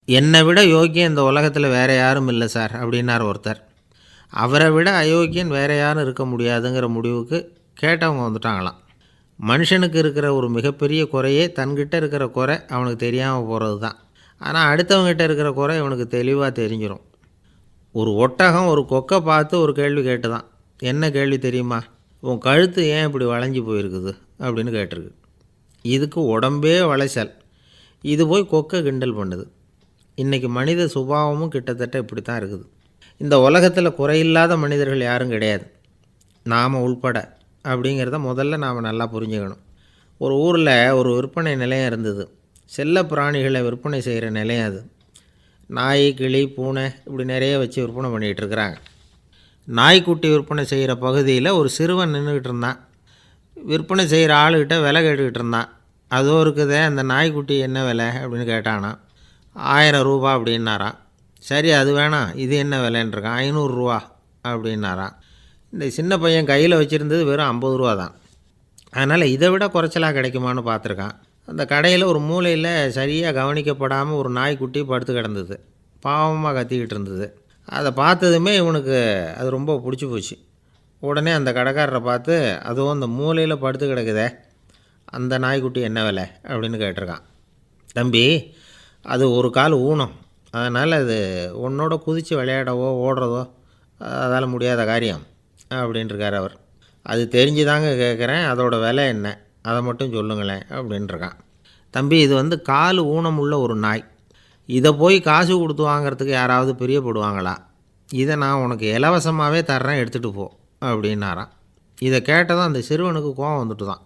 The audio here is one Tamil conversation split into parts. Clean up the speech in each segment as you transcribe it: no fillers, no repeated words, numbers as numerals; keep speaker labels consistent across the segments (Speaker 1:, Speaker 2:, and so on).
Speaker 1: என்னை விட யோக்கியம் இந்த உலகத்தில் வேறு யாரும் இல்லை சார் அப்படின்னார் ஒருத்தர். அவரை விட அயோக்கியன் வேறு யாரும் இருக்க முடியாதுங்கிற முடிவுக்கு கேட்டவங்க வந்துட்டாங்களாம். மனுஷனுக்கு இருக்கிற ஒரு மிகப்பெரிய குறையே தன்கிட்ட இருக்கிற குறை அவனுக்கு தெரியாமல் போகிறது தான். ஆனால் அடுத்தவங்ககிட்ட இருக்கிற குறை இவனுக்கு தெளிவாக தெரிஞ்சிடும். ஒரு ஒட்டகம் ஒரு கொக்கை பார்த்து ஒரு கேள்வி கேட்டு தான். என்ன கேள்வி தெரியுமா? உன் கழுத்து ஏன் இப்படி வளைஞ்சி போயிருக்குது அப்படின்னு கேட்டிருக்கு. இதுக்கு உடம்பே வளைச்சல். இது போய் கொக்கை கிண்டல் பண்ணுது. இன்றைக்கி மனித சுபாவமும் கிட்டத்தட்ட இப்படி தான் இருக்குது. இந்த உலகத்தில் குறையில்லாத மனிதர்கள் யாரும் கிடையாது, நாம் உள்பட. அப்படிங்கிறத முதல்ல நாம் நல்லா புரிஞ்சுக்கணும். ஒரு ஊரில் ஒரு விற்பனை நிலையம் இருந்தது. செல்ல பிராணிகளை விற்பனை செய்கிற நிலையம் அது. நாய், கிளி, பூனை இப்படி நிறைய வச்சு விற்பனை பண்ணிகிட்ருக்குறாங்க. நாய்க்குட்டி விற்பனை செய்கிற பகுதியில் ஒரு சிறுவன் நின்றுக்கிட்டு இருந்தான். விற்பனை செய்கிற ஆளுக்கிட்ட விலை கேட்டுக்கிட்டு இருந்தான். அதோ இருக்குதே அந்த நாய்க்குட்டி என்ன விலை அப்படின்னு கேட்டானா. 1000 ரூபா அப்படின்னாரான். சரி அது வேணாம், இது என்ன விலைன்றிருக்கான். 500 ரூபா அப்படின்னாரான். இந்த சின்ன பையன் கையில் வச்சுருந்தது வெறும் 50 ரூபா தான். அதனால் இதை விட குறைச்சலாக கிடைக்குமான்னு பார்த்துருக்கான். அந்த கடையில் ஒரு மூலையில் சரியாக கவனிக்கப்படாமல் ஒரு நாய்க்குட்டி படுத்து கிடந்தது. பாவமாக கத்திக்கிட்டு இருந்தது. அதை பார்த்ததுமே இவனுக்கு அது ரொம்ப பிடிச்சி போச்சு. உடனே அந்த கடைக்காரரை பார்த்து, அதுவும் அந்த மூலையில் படுத்து கிடக்குதே அந்த நாய்க்குட்டி என்ன விலை அப்படின்னு கேட்டிருக்கான். தம்பி, அது ஒரு கால் ஊனம், அதனால் அது உன்னோட குதித்து விளையாடவோ ஓடுறதோ அதால் முடியாத காரியம் அப்படின்ட்டுருக்கார் அவர். அது தெரிஞ்சு தாங்க கேட்குறேன், அதோடய விலை என்ன அதை மட்டும் சொல்லுங்களேன் அப்படின்ட்டுருக்கான். தம்பி, இது கால் ஊனம் உள்ள ஒரு நாய். இதை போய் காசு கொடுத்து வாங்கிறதுக்கு யாராவது பிரியப்படுவாங்களா? இதை நான் உனக்கு இலவசமாகவே தர்றேன், எடுத்துகிட்டு போ அப்படின்னாரான். இதை கேட்டதும் அந்த சிறுவனுக்கு கோவம் வந்துட்டு தான்.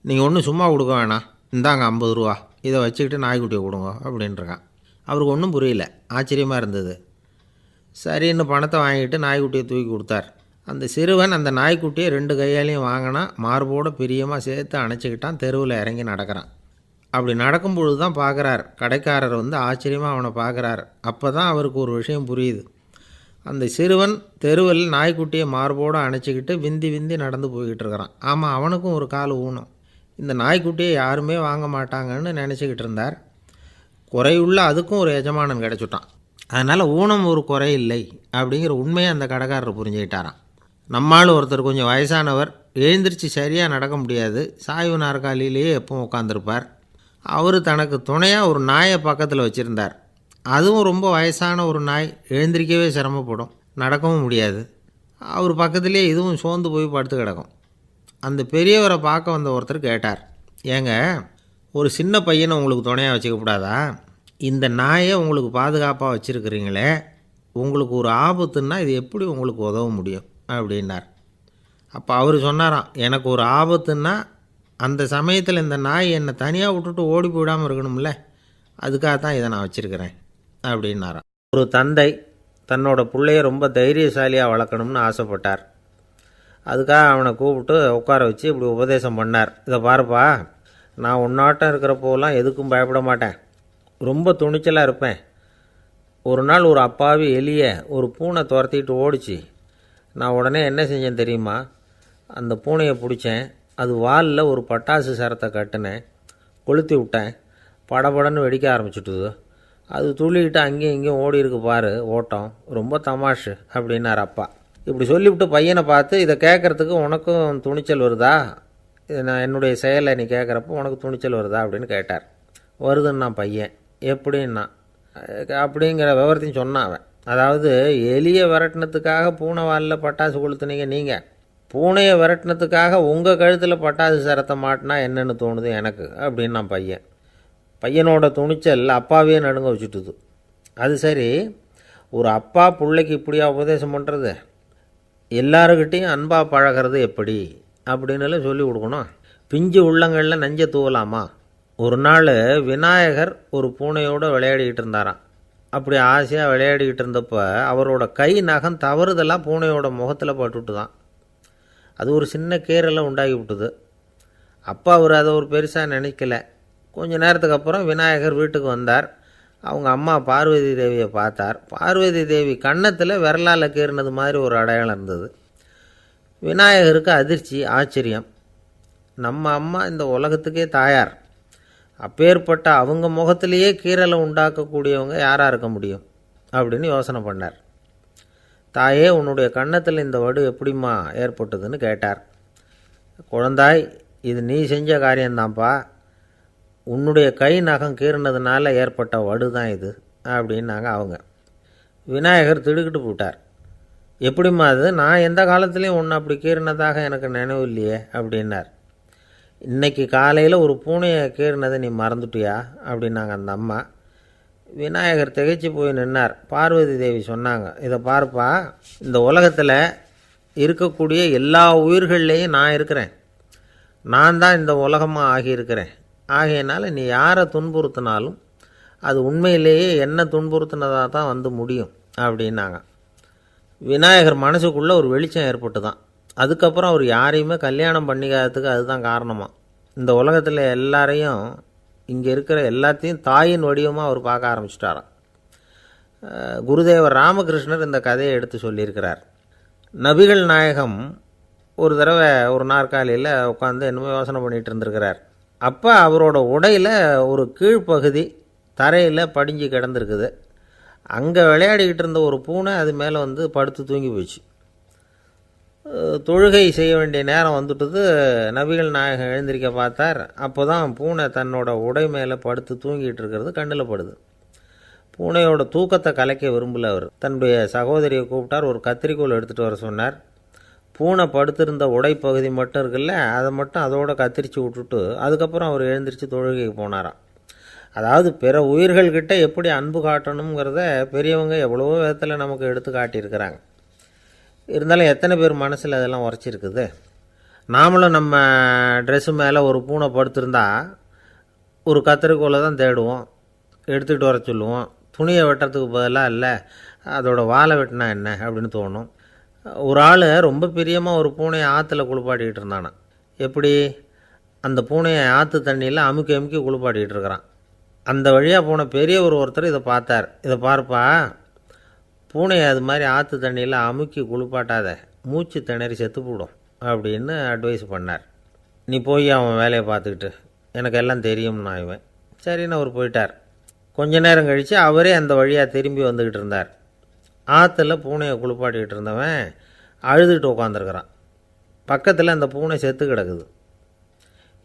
Speaker 1: நீங்கள் ஒன்றும் சும்மா கொடுக்க வேணாம், இந்தாங்க 50 ரூபா, இதை வச்சுக்கிட்டு நாய்க்குட்டியை கொடுங்க அப்படின்ட்டுருக்கான். அவருக்கு ஒன்றும் புரியல, ஆச்சரியமாக இருந்தது. சரின்னு பணத்தை வாங்கிட்டு நாய்க்குட்டியை தூக்கி கொடுத்தார். அந்த சிறுவன் அந்த நாய்க்குட்டியை 2 கையாலையும் வாங்கினா, மார்போடு பிரியமாக சேர்த்து அணைச்சிக்கிட்டான். தெருவில் இறங்கி நடக்கிறான். அப்படி நடக்கும்பொழுது தான் பார்க்குறார், கடைக்காரர் ஆச்சரியமாக அவனை பார்க்குறார். அப்போ தான் அவருக்கு ஒரு விஷயம் புரியுது. அந்த சிறுவன் தெருவில் நாய்க்குட்டியை மார்போடு அணைச்சிக்கிட்டு விந்தி விந்தி நடந்து போய்கிட்டு இருக்கிறான். ஆமாம், அவனுக்கும் ஒரு கால் ஊனம். இந்த நாய்க்குட்டியை யாருமே வாங்க மாட்டாங்கன்னு நினச்சிக்கிட்டு இருந்தார். குறையுள்ள அதுக்கும் ஒரு எஜமானன் கிடச்சிட்டான். அதனால் ஊனம் ஒரு குறை இல்லை அப்படிங்கிற உண்மையை அந்த கடைக்காரர் புரிஞ்சுக்கிட்டாரான். நம்மால் ஒருத்தர் கொஞ்சம் வயசானவர், எழுந்திரிச்சு சரியாக நடக்க முடியாது, சாய்வு நாற்காலியிலேயே எப்பவும் உட்காந்துருப்பார். அவர் தனக்கு துணையாக ஒரு நாயை பக்கத்தில் வச்சுருந்தார். அதுவும் ரொம்ப வயசான ஒரு நாய், எழுந்திரிக்கவே சிரமப்படும், நடக்கவும் முடியாது. அவர் பக்கத்துலேயே இதுவும் சோர்ந்து போய் படுத்து கிடக்கும். அந்த பெரியவரை பார்க்க வந்த ஒருத்தர் கேட்டார், ஏங்க, ஒரு சின்ன பையனை உங்களுக்கு துணையாக வச்சுக்கப்படாதா? இந்த நாயை உங்களுக்கு பாதுகாப்பாக வச்சுருக்கிறீங்களே, உங்களுக்கு ஒரு ஆபத்துன்னா இது எப்படி உங்களுக்கு உதவ முடியும் அப்படின்னார். அப்போ அவர் சொன்னாராம், எனக்கு ஒரு ஆபத்துன்னா அந்த சமயத்தில் இந்த நாய் என்னை தனியாக விட்டுட்டு ஓடி போயிடாமல் இருக்கணும்ல, அதுக்காக தான் இதை நான் வச்சுருக்கிறேன் அப்படின்னாராம். ஒரு தந்தை தன்னோட பிள்ளைய ரொம்ப தைரியசாலியாக வளர்க்கணும்னு ஆசைப்பட்டார். அதுக்காக அவனை கூப்பிட்டு உட்கார வச்சு இப்படி உபதேசம் பண்ணார். இதை பாருப்பா, நான் உன்னாட்டம் இருக்கிறப்போலாம் எதுக்கும் பயப்பட மாட்டேன், ரொம்ப துணிச்சலாக இருப்பேன். ஒரு நாள் ஒரு அப்பாவி எலியை ஒரு பூனை துரத்திட்டு ஓடிச்சு. நான் உடனே என்ன செஞ்சேன் தெரியுமா? அந்த பூனையை பிடிச்சேன், அது வாலில் ஒரு பட்டாசு சரத்தை கட்டினேன், கொளுத்தி விட்டேன், படபடன்னு வெடிக்க ஆரம்பிச்சுட்டுது. அது துள்ளிக்கிட்டு அங்கேயும் இங்கேயும் ஓடி இருக்கு பாரு ஓட்டம், ரொம்ப தமாஷு அப்படின்னார் அப்பா. இப்படி சொல்லிவிட்டு பையனை பார்த்து, இதை கேட்குறதுக்கு உனக்கும் துணிச்சல் வருதா? நான் என்னுடைய செயலை நீ கேட்குறப்போ உனக்கு துணிச்சல் வருதா அப்படின்னு கேட்டார். வருதுன்னா பையன். எப்படின்னா அப்படிங்கிற விவரத்தையும் சொன்னான் அவன். அதாவது, எலியை விரட்டினத்துக்காக பூனை வாலில் பட்டாசு கொளுத்துனீங்க நீங்கள், பூனையை விரட்டினத்துக்காக உங்கள் கழுத்தில் பட்டாசு சரத்தை மாட்டினா என்னென்னு தோணுது எனக்கு அப்படின்னு நான் பையன். பையனோட துணிச்சல் அப்பாவே நடுங்க வச்சுட்டுது. அது சரி, ஒரு அப்பா பிள்ளைக்கு இப்படியா உபதேசம் பண்ணுறது? எல்லாருக்கிட்டையும் அன்பாக பழகிறது எப்படி அப்படின்னு சொல்லி கொடுக்கணும். பிஞ்சு உள்ளங்களில் நஞ்சை தூவலாமா? ஒரு நாள் விநாயகர் ஒரு பூனையோடு விளையாடிக்கிட்டு இருந்தாராம். அப்படி ஆசையாக விளையாடிக்கிட்டு இருந்தப்போ அவரோட கை நகம் தவறுதெல்லாம் பூனையோட முகத்தில் பட்டுவிட்டு தான். அது ஒரு சின்ன கீறலை உண்டாகி விட்டுது. அப்போ அவர் அதை ஒரு பெருசாக நினைக்கல. கொஞ்ச நேரத்துக்கு அப்புறம் விநாயகர் வீட்டுக்கு வந்தார். அவங்க அம்மா பார்வதி தேவியை பார்த்தார். பார்வதி தேவி கன்னத்தில் விரலால் கீறினது மாதிரி ஒரு அடையாளம் இருந்தது. விநாயகருக்கு அதிர்ச்சி, ஆச்சரியம். நம்ம அம்மா இந்த உலகத்துக்கே தாயார், அப்பேற்பட்ட அவங்க முகத்திலேயே கீறலை உண்டாக்கக்கூடியவங்க யாராக இருக்க முடியும் அப்படின்னு யோசனை பண்ணார். தாயே, உன்னுடைய கன்னத்தில் இந்த வடு எப்படிம்மா ஏற்பட்டதுன்னு கேட்டார். குழந்தாய், இது நீ செஞ்ச காரியம்தான்ப்பா, உன்னுடைய கை நகம் கீறினதுனால ஏற்பட்ட வடு தான் இது அப்படின்னாங்க அவங்க. விநாயகர் திடுக்கிட்டு போட்டார். எப்படிம்மா அது? நான் எந்த காலத்துலேயும் ஒன்று அப்படி கீறினதாக எனக்கு நினைவு இல்லையே அப்படின்னார். இன்றைக்கி காலையில் ஒரு பூனையை கீறினதை நீ மறந்துட்டியா அப்படின்னாங்க அந்த அம்மா. விநாயகர் திகைச்சு போய் நின்னார். பார்வதி தேவி சொன்னாங்க, இதை பாருப்பா, இந்த உலகத்தில் இருக்கக்கூடிய எல்லா உயிர்கள்லேயும் நான் இருக்கிறேன். நான் தான் இந்த உலகமாக ஆகியிருக்கிறேன். ஆகையினால நீ யாரை துன்புறுத்தினாலும் அது உண்மையிலேயே என்ன துன்புறுத்தினதாக தான் வந்து முடியும் அப்படின்னாங்க. விநாயகர் மனசுக்குள்ளே ஒரு வெளிச்சம் ஏற்பட்டு தான். அதுக்கப்புறம் அவர் யாரையுமே கல்யாணம் பண்ணிக்காததுக்கு அதுதான் காரணமாக. இந்த உலகத்தில் எல்லாரையும், இங்கே இருக்கிற எல்லாத்தையும் தாயின் வடிவமாக அவர் பார்க்க ஆரம்பிச்சிட்டாராம். குருதேவர் ராமகிருஷ்ணர் இந்த கதையை எடுத்து சொல்லியிருக்கிறார். நபிகள் நாயகம் ஒரு தடவை ஒரு நாற்காலியில் உட்காந்து என்னமோ யோசனை பண்ணிகிட்டு இருந்திருக்கிறார். அப்போ அவரோட உடையில் ஒரு கீழ்ப்பகுதி தரையில் படிஞ்சு கிடந்திருக்குது. அங்கே விளையாடிக்கிட்டு இருந்த ஒரு பூனை அது மேலே வந்து படுத்து தூங்கி போச்சு. தொழுகை செய்ய வேண்டிய நேரம் வந்துட்டது. நபிகள் நாயகம் எழுந்திருக்க பார்த்தார். அப்போ தான் பூனை தன்னோட உடை மேலே படுத்து தூங்கிட்டு இருக்கிறது கண்ணில் படுது. பூனையோட தூக்கத்தை கலைக்க விரும்பல அவர். தன்னுடைய சகோதரியை கூப்பிட்டார். ஒரு கத்திரிக்கோல் எடுத்துகிட்டு வர சொன்னார். பூனை படுத்திருந்த உடைப்பகுதி மட்டும் இருக்குல்ல, அதை மட்டும் அதோட கத்திரிச்சு விட்டுட்டு அதுக்கப்புறம் அவர் எழுந்திரிச்சு தொழுகைக்கு போனாராம். அதாவது பிற உயிர்கள்கிட்ட எப்படி அன்பு காட்டணுங்கிறத பெரியவங்க எவ்வளவோ விதத்தில் நமக்கு எடுத்து காட்டியிருக்கிறாங்க. இருந்தாலும் எத்தனை பேர் மனசில் அதெல்லாம் உரைச்சிருக்குது. நாமளும் நம்ம ட்ரெஸ்ஸு மேலே ஒரு பூனை படுத்திருந்தா ஒரு கத்திரிக்கோலை தான் தேடுவோம், எடுத்துக்கிட்டு வர சொல்லுவோம். துணியை வெட்டுறதுக்கு பதிலாக இல்லை அதோட வாழை வெட்டினா என்ன அப்படின்னு தோணும். ஒரு ஆள் ரொம்ப பிரியமாக ஒரு பூனையை ஆற்றுல குளிப்பாட்டிக்கிட்டு இருந்தானா. எப்படி? அந்த பூனையை ஆற்று தண்ணியில் அமுக்கி அமுக்கி குளிப்பாட்டிக்கிட்டு இருக்கிறான். அந்த வழியாக போன பெரியவர் ஒருத்தர் இதை பார்த்தார். இதை பார்ப்பா, பூனையை அது மாதிரி ஆற்று தண்ணியில் அமுக்கி குளிப்பாட்டாத, மூச்சு திணறி செத்து போடும் அப்படின்னு அட்வைஸ் பண்ணார். நீ போய் அவன் வேலையை பார்த்துக்கிட்டு, எனக்கு எல்லாம் தெரியும்னா இவன். சரின்னு அவர் போயிட்டார். கொஞ்ச நேரம் கழித்து அவரே அந்த வழியாக திரும்பி வந்துக்கிட்டு இருந்தார். ஆற்றுல பூனையை குளிப்பாட்டிக்கிட்டு இருந்தவன் அழுதுகிட்டு உட்காந்துருக்கிறான். பக்கத்தில் அந்த பூனை செத்து கிடக்குது.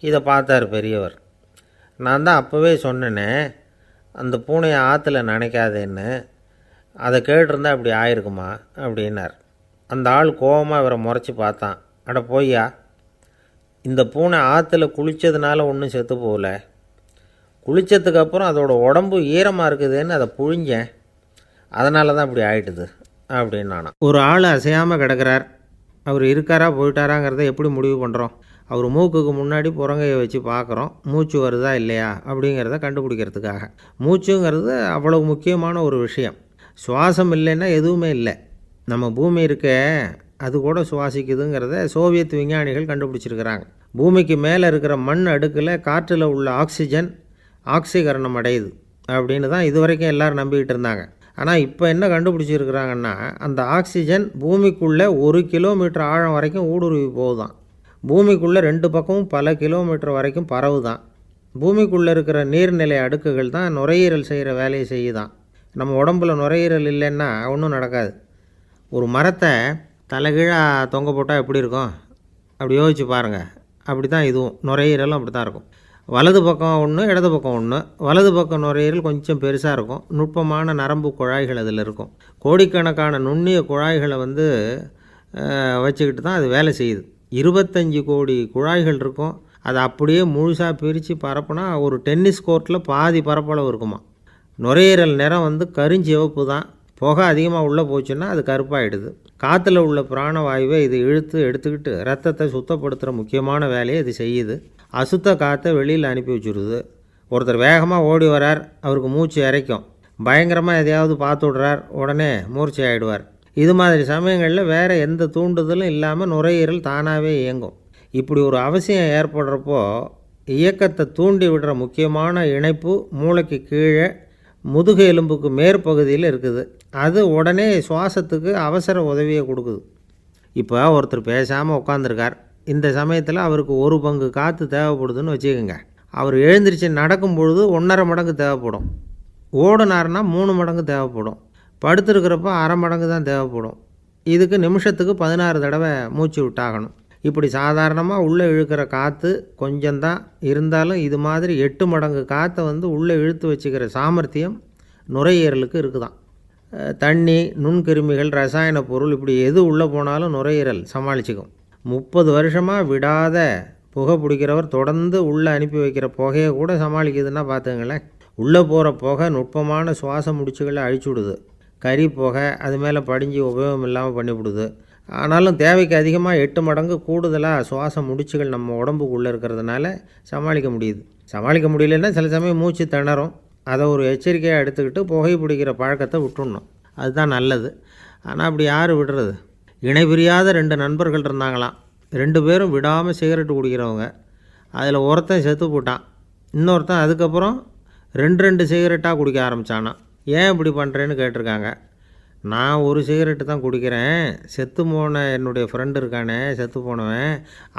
Speaker 1: இதை பார்த்தார் பெரியவர். நான் தான் அப்போவே சொன்னேனே அந்த பூனையை ஆற்றுல நினைக்காதேன்னு, அதை கேட்டிருந்தா அப்படி ஆயிருக்குமா அப்படின்னார். அந்த ஆள் கோபமாக இவரை முறைச்சி பார்த்தான். அட போய்யா, இந்த பூனை ஆற்றுல குளித்ததுனால ஒன்றும் செத்து போகல, குளித்ததுக்கப்புறம் அதோட உடம்பு ஈரமாக இருக்குதுன்னு அதை புழிஞ்சேன், அதனால தான் அப்படி ஆயிட்டுது அப்படின்னு நானா. ஒரு ஆள் அசையாமல் கிடக்கிறார். அவர் இருக்காரா போயிட்டாராங்கிறத எப்படி முடிவு பண்ணுறோம்? அவர் மூக்குக்கு முன்னாடி புறங்கையை வச்சு பார்க்குறோம், மூச்சு வருதா இல்லையா அப்படிங்கிறத கண்டுபிடிக்கிறதுக்காக. மூச்சுங்கிறது அவ்வளவு முக்கியமான ஒரு விஷயம். சுவாசம் இல்லைன்னா எதுவுமே இல்லை. நம்ம பூமி இருக்க அது கூட சுவாசிக்குதுங்கிறத சோவியத் விஞ்ஞானிகள் கண்டுபிடிச்சிருக்கிறாங்க. பூமிக்கு மேலே இருக்கிற மண் அடுக்கில் காற்றில் உள்ள ஆக்சிஜன் ஆக்சிகரணம் அடையுது அப்படின்னு தான் இதுவரைக்கும் எல்லோரும் நம்பிக்கிட்டு இருந்தாங்க. ஆனால் இப்போ என்ன கண்டுபிடிச்சிருக்கிறாங்கன்னா, அந்த ஆக்சிஜன் பூமிக்குள்ளே 1 கிலோமீட்டர் ஆழம் வரைக்கும் ஊடுருவி போகுதான். பூமிக்குள்ளே 2 பக்கமும் பல கிலோமீட்டர் வரைக்கும் பரவுதான். பூமிக்குள்ளே இருக்கிற நீர்நிலை அடுக்குகள் தான் நுரையீரல் செய்கிற வேலையை செய்யுதான். நம்ம உடம்புல நுரையீரல் இல்லைன்னா ஒன்றும் நடக்காது. ஒரு மரத்தை தலைகீழாக தொங்க போட்டால் எப்படி இருக்கும்? அப்படி யோசிச்சு பாருங்கள். அப்படி தான் இதுவும், நுரையீரலும் அப்படி தான் இருக்கும். வலது பக்கம் ஒன்று, இடது பக்கம் ஒன்று. வலது பக்கம் நுரையீரல் கொஞ்சம் பெருசாக இருக்கும், நுட்பமான நரம்பு குழாய்கள் அதில் இருக்கும். கோடிக்கணக்கான நுண்ணிய குழாய்களை வச்சுக்கிட்டு தான் அது வேலை செய்யுது. 25 கோடி குழாய்கள் இருக்கும். அதை அப்படியே முழுசாக பிரித்து பரப்புனா ஒரு டென்னிஸ் கோர்ட்டில் பாதி பரப்பளவு இருக்குமா. நுரையீரல் நிறம் கருஞ்சிவப்பு தான். புகை அதிகமாக உள்ளே போச்சுன்னா அது கருப்பாயிடுது. காற்றுல உள்ள பிராணவாயுவை இது இழுத்து எடுத்துக்கிட்டு ரத்தத்தை சுத்தப்படுத்துகிற முக்கியமான வேலையை இது செய்யுது. அசுத்த காற்றை வெளியில் அனுப்பி வச்சுருது. ஒருத்தர் வேகமாக ஓடி வரார், அவருக்கு மூச்சு இறைக்கும். பயங்கரமாக எதையாவது பார்த்து விடுறார், உடனே மூர்ச்சை ஆகிடுவார். இது மாதிரி சமயங்களில் வேறு எந்த தூண்டுதலும் இல்லாமல் நுரையீரல் தானாகவே இயங்கும். இப்படி ஒரு அவசியம் ஏற்படுறப்போ இயக்கத்தை தூண்டி விடுற முக்கியமான இணைப்பு மூளைக்கு கீழே முதுகு எலும்புக்கு மேற்பகுதியில் இருக்குது. அது உடனே சுவாசத்துக்கு அவசர உதவியை கொடுக்குது. இப்போ ஒருத்தர் பேசாமல் உட்காந்துருக்கார். இந்த சமயத்தில் அவருக்கு 1 பங்கு காற்று தேவைப்படுதுன்னு வச்சுக்கோங்க. அவர் எழுந்திரிச்சு நடக்கும் பொழுது 1.5 மடங்கு தேவைப்படும். ஓடினார்னா 3 மடங்கு தேவைப்படும். படுத்திருக்கிறப்ப அரை மடங்கு தான் தேவைப்படும். இதுக்கு நிமிஷத்துக்கு 16 தடவை மூச்சு விட்டாகணும். இப்படி சாதாரணமாக உள்ளே இழுக்கிற காற்று கொஞ்சம்தான் இருந்தாலும் இது மாதிரி 8 மடங்கு காற்றை உள்ளே இழுத்து வச்சுக்கிற சாமர்த்தியம் நுரையீரலுக்கு இருக்குதான். தண்ணி, நுண்கிருமிகள், ரசாயன பொருள் இப்படி எது உள்ளே போனாலும் நுரையீரல் சமாளிச்சுக்கும். 30 வருஷமாக விடாத புகை பிடிக்கிறவர் தொடர்ந்து உள்ளே அனுப்பி வைக்கிற புகையை கூட சமாளிக்குதுன்னா பார்த்துங்களேன். உள்ளே போகிற புகை நுட்பமான சுவாச முடிச்சுகளை அழிச்சுடுது. கறி புகை அது மேலே படிஞ்சு உபயோகம் இல்லாமல் பண்ணிவிடுது. ஆனாலும் தேவைக்கு அதிகமாக 8 மடங்கு கூடுதலாக சுவாச முடிச்சுகள் நம்ம உடம்புக்குள்ளே இருக்கிறதுனால சமாளிக்க முடியுது. சமாளிக்க முடியலன்னா சில சமயம் மூச்சு திணறும். அதை ஒரு எச்சரிக்கையாக எடுத்துக்கிட்டு புகை பிடிக்கிற பழக்கத்தை விட்டுடணும். அதுதான் நல்லது. ஆனால் அப்படி யார் விடுறது? இணை பிரியாத 2 நண்பர்கள் இருந்தாங்களாம். 2 பேரும் விடாமல் சிகரெட்டு குடிக்கிறவங்க. அதில் ஒருத்தன் செத்து போட்டான். இன்னொருத்தன் அதுக்கப்புறம் 2 சிகரெட்டாக குடிக்க ஆரம்பித்தானான். ஏன் இப்படி பண்ணுறேன்னு கேட்டிருக்காங்க. நான் ஒரு சிகரெட்டு தான் குடிக்கிறேன், செத்து போன என்னுடைய ஃப்ரெண்டு இருக்கானே செத்து போனவன்,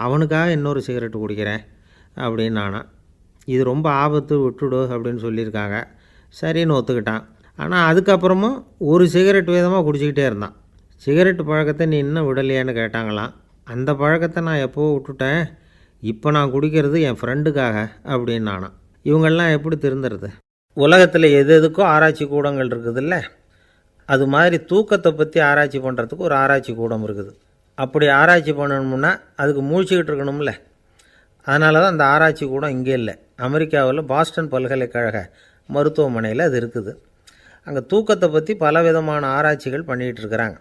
Speaker 1: அவனுக்காக இன்னொரு சிகரெட்டு குடிக்கிறேன் அப்படின்னு நானா. இது ரொம்ப ஆபத்து, விட்டுடு அப்படின்னு சொல்லியிருக்காங்க. சரின்னு ஒத்துக்கிட்டான். ஆனால் அதுக்கப்புறமும் ஒரு சிகரெட் வீதமாக குடிச்சிக்கிட்டே இருந்தான். சிகரெட்டு பழக்கத்தை நீ இன்னும் விடலையான்னு கேட்டாங்களாம். அந்த பழக்கத்தை நான் எப்போவோ விட்டுட்டேன், இப்போ நான் குடிக்கிறது என் ஃப்ரெண்டுக்காக அப்படின்னு நானா. இவங்கெல்லாம் எப்படி திருந்துறது? உலகத்தில் எது எதுக்கோ ஆராய்ச்சி கூடங்கள் இருக்குதுல்ல, அது மாதிரி தூக்கத்தை பற்றி ஆராய்ச்சி பண்ணுறதுக்கு ஒரு ஆராய்ச்சி கூடம் இருக்குது. அப்படி ஆராய்ச்சி பண்ணணும்னா அதுக்கு மூழ்கிக்கிட்டு இருக்கணும்ல. அதனால தான் அந்த ஆராய்ச்சி கூடம் இங்கே இல்லை. அமெரிக்காவில் பாஸ்டன் பல்கலைக்கழக மருத்துவமனையில் அது இருக்குது. அங்கே தூக்கத்தை பற்றி பலவிதமான ஆராய்ச்சிகள் பண்ணிகிட்டு இருக்கிறாங்க.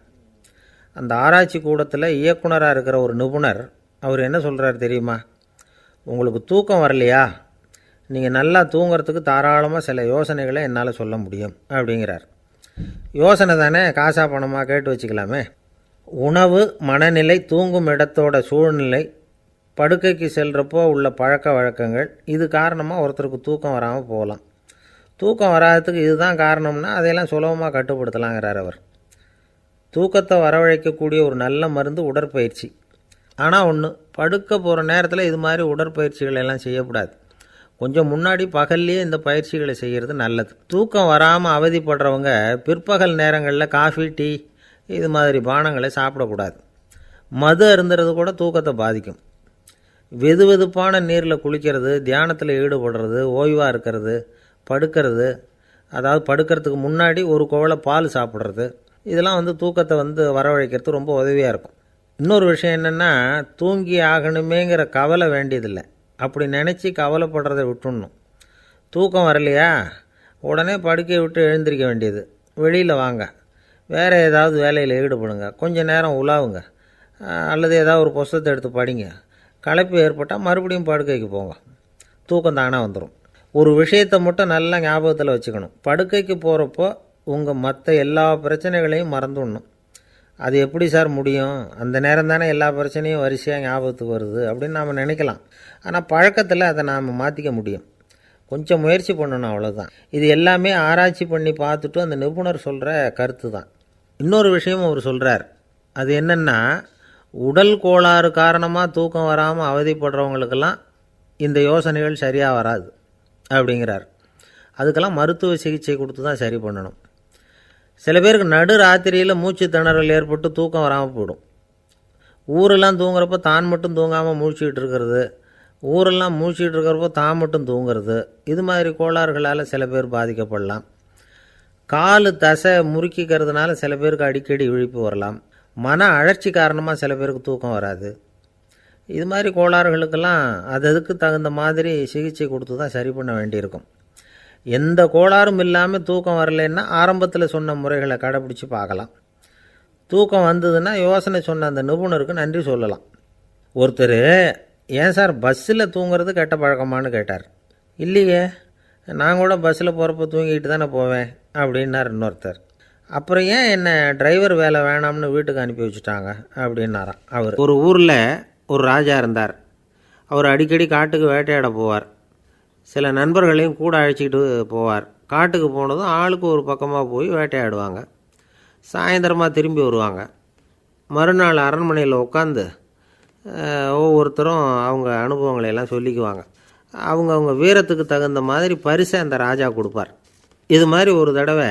Speaker 1: அந்த ஆராய்ச்சி கூடத்தில் இயக்குனராக இருக்கிற ஒரு நிபுணர், அவர் என்ன சொல்கிறார் தெரியுமா? உங்களுக்கு தூக்கம் வரலையா, நீங்கள் நல்லா தூங்கிறதுக்கு தாராளமாக சில யோசனைகளை என்னால் சொல்ல முடியும் அப்படிங்கிறார். யோசனை தானே, காசா பணமாக கேட்டு வச்சுக்கலாமே. உணவு, மனநிலை, தூங்கும் இடத்தோட சூழ்நிலை, படுக்கைக்கு செல்கிறப்போ உள்ள பழக்க வழக்கங்கள், இது காரணமாக ஒருத்தருக்கு தூக்கம் வராமல் போகலாம். தூக்கம் வராததுக்கு இதுதான் காரணம்னா அதையெல்லாம் சுலபமாக கட்டுப்படுத்தலாங்கிறார் அவர். தூக்கத்தை வரவழைக்கக்கூடிய ஒரு நல்ல மருந்து உடற்பயிற்சி. ஆனால் ஒன்று, படுக்க போகிற நேரத்தில் இது மாதிரி உடற்பயிற்சிகள் எல்லாம் செய்யக்கூடாது. கொஞ்சம் முன்னாடி பகல்லையே இந்த பயிற்சிகளை செய்கிறது நல்லது. தூக்கம் வராமல் அவதிப்படுறவங்க பிற்பகல் நேரங்களில் காஃபி, டீ இது மாதிரி பானங்களை சாப்பிடக்கூடாது. மது அருந்துறது கூட தூக்கத்தை பாதிக்கும். வெது வெதுப்பான நீரில் குளிக்கிறது, தியானத்தில் ஈடுபடுறது, ஓய்வாக இருக்கிறது, படுக்கிறது, அதாவது படுக்கிறதுக்கு முன்னாடி ஒரு குவளை பால் சாப்பிட்றது, இதெல்லாம் தூக்கத்தை வரவழைக்கிறது ரொம்ப உதவியாக இருக்கும். இன்னொரு விஷயம் என்னென்னா, தூங்கி ஆகணுமேங்கிற கவலை வேண்டியதில்லை. அப்படி நினச்சி கவலைப்படுறதை விட்டுடணும். தூக்கம் வரலையா, உடனே படுக்கையை விட்டு எழுந்திரிக்க வேண்டியது. வெளியில் வாங்க, வேறு ஏதாவது வேலையில் ஈடுபடுங்க, கொஞ்சம் நேரம் உலாவுங்க, அல்லது ஏதாவது ஒரு புஸ்தகத்தை எடுத்து படிங்க. களைப்பு ஏற்பட்டால் மறுபடியும் படுக்கைக்கு போங்க. தூக்கம் தானே வந்துடும். ஒரு விஷயத்தை மட்டும் நல்லா ஞாபகத்தில் வச்சுக்கணும். படுக்கைக்கு போகிறப்போ உங்கள் மற்ற எல்லா பிரச்சனைகளையும் மறந்துடணும். அது எப்படி சார் முடியும்? அந்த நேரம் தானே எல்லா பிரச்சனையும் வரிசையாக ஞாபகத்துக்கு வருது அப்படின்னு நாம் நினைக்கலாம். ஆனால் பழக்கத்தில் அதை நாம் மாற்றிக்க முடியும். கொஞ்சம் முயற்சி பண்ணணும், அவ்வளோதான். இது எல்லாமே ஆராய்ச்சி பண்ணி பார்த்துட்டு அந்த நிபுணர் சொல்கிற கருத்து தான். இன்னொரு விஷயமும் அவர் சொல்கிறார். அது என்னென்னா, உடல் கோளாறு காரணமாக தூக்கம் வராமல் அவதிப்படுறவங்களுக்கெல்லாம் இந்த யோசனைகள் சரியாக வராது அப்படிங்கிறார். அதுக்கெல்லாம் மருத்துவ சிகிச்சை கொடுத்து தான் சரி பண்ணணும். சில பேருக்கு நடு ராத்திரியில் மூச்சு திணறல் ஏற்பட்டு தூக்கம் வராமல் போயிடும். ஊரெல்லாம் தூங்குறப்போ தான் மட்டும் தூங்காமல் மூழ்கிட்டு இருக்கிறது, ஊரெல்லாம் மூழ்கிட்டு இருக்கிறப்போ தான் மட்டும் தூங்குறது, இது மாதிரி கோளாறுகளால் சில பேர் பாதிக்கப்படலாம். கால் தசை முறுக்கிக்கிறதுனால சில பேருக்கு அடிக்கடி விழிப்பு வரலாம். மன அழற்சி காரணமாக சில பேருக்கு தூக்கம் வராது. இது மாதிரி கோளாறுகளுக்கெல்லாம் அதுக்கு தகுந்த மாதிரி சிகிச்சை கொடுத்து தான் சரி பண்ண வேண்டியிருக்கும். எந்த கோளாறும் இல்லாமல் தூக்கம் வரலைன்னா ஆரம்பத்தில் சொன்ன முறைகளை கடைப்பிடிச்சி பார்க்கலாம். தூக்கம் வந்ததுன்னா யோசனை சொன்ன அந்த நிபுணருக்கு நன்றி சொல்லலாம். ஒருத்தர், ஏன் சார் பஸ்ஸில் தூங்குறது கெட்ட பழக்கமானு கேட்டார். இல்லையே, நான் கூட பஸ்ஸில் போகிறப்ப தூங்கிட்டு தானே போவேன் அப்படின்னார் இன்னொருத்தர். அப்புறம் ஏன் என்ன டிரைவர் வேலை வேணாம்னு வீட்டுக்கு அனுப்பி வச்சுட்டாங்க அப்படின்னாராம் அவர். ஒரு ஊரில் ஒரு ராஜா இருந்தார். அவர் அடிக்கடி காட்டுக்கு வேட்டையாட போவார். சில நண்பர்களையும் கூட அழைச்சிக்கிட்டு போவார். காட்டுக்கு போனதும் ஆளுக்கு ஒரு பக்கமாக போய் வேட்டையாடுவாங்க. சாயந்தரமாக திரும்பி வருவாங்க. மறுநாள் அரண்மனையில் உட்காந்து ஒவ்வொருத்தரும் அவங்க அனுபவங்களை எல்லாம் சொல்லிக்குவாங்க. அவங்கவுங்க வீரத்துக்கு தகுந்த மாதிரி பரிசை அந்த ராஜா கொடுப்பார். இது மாதிரி ஒரு தடவை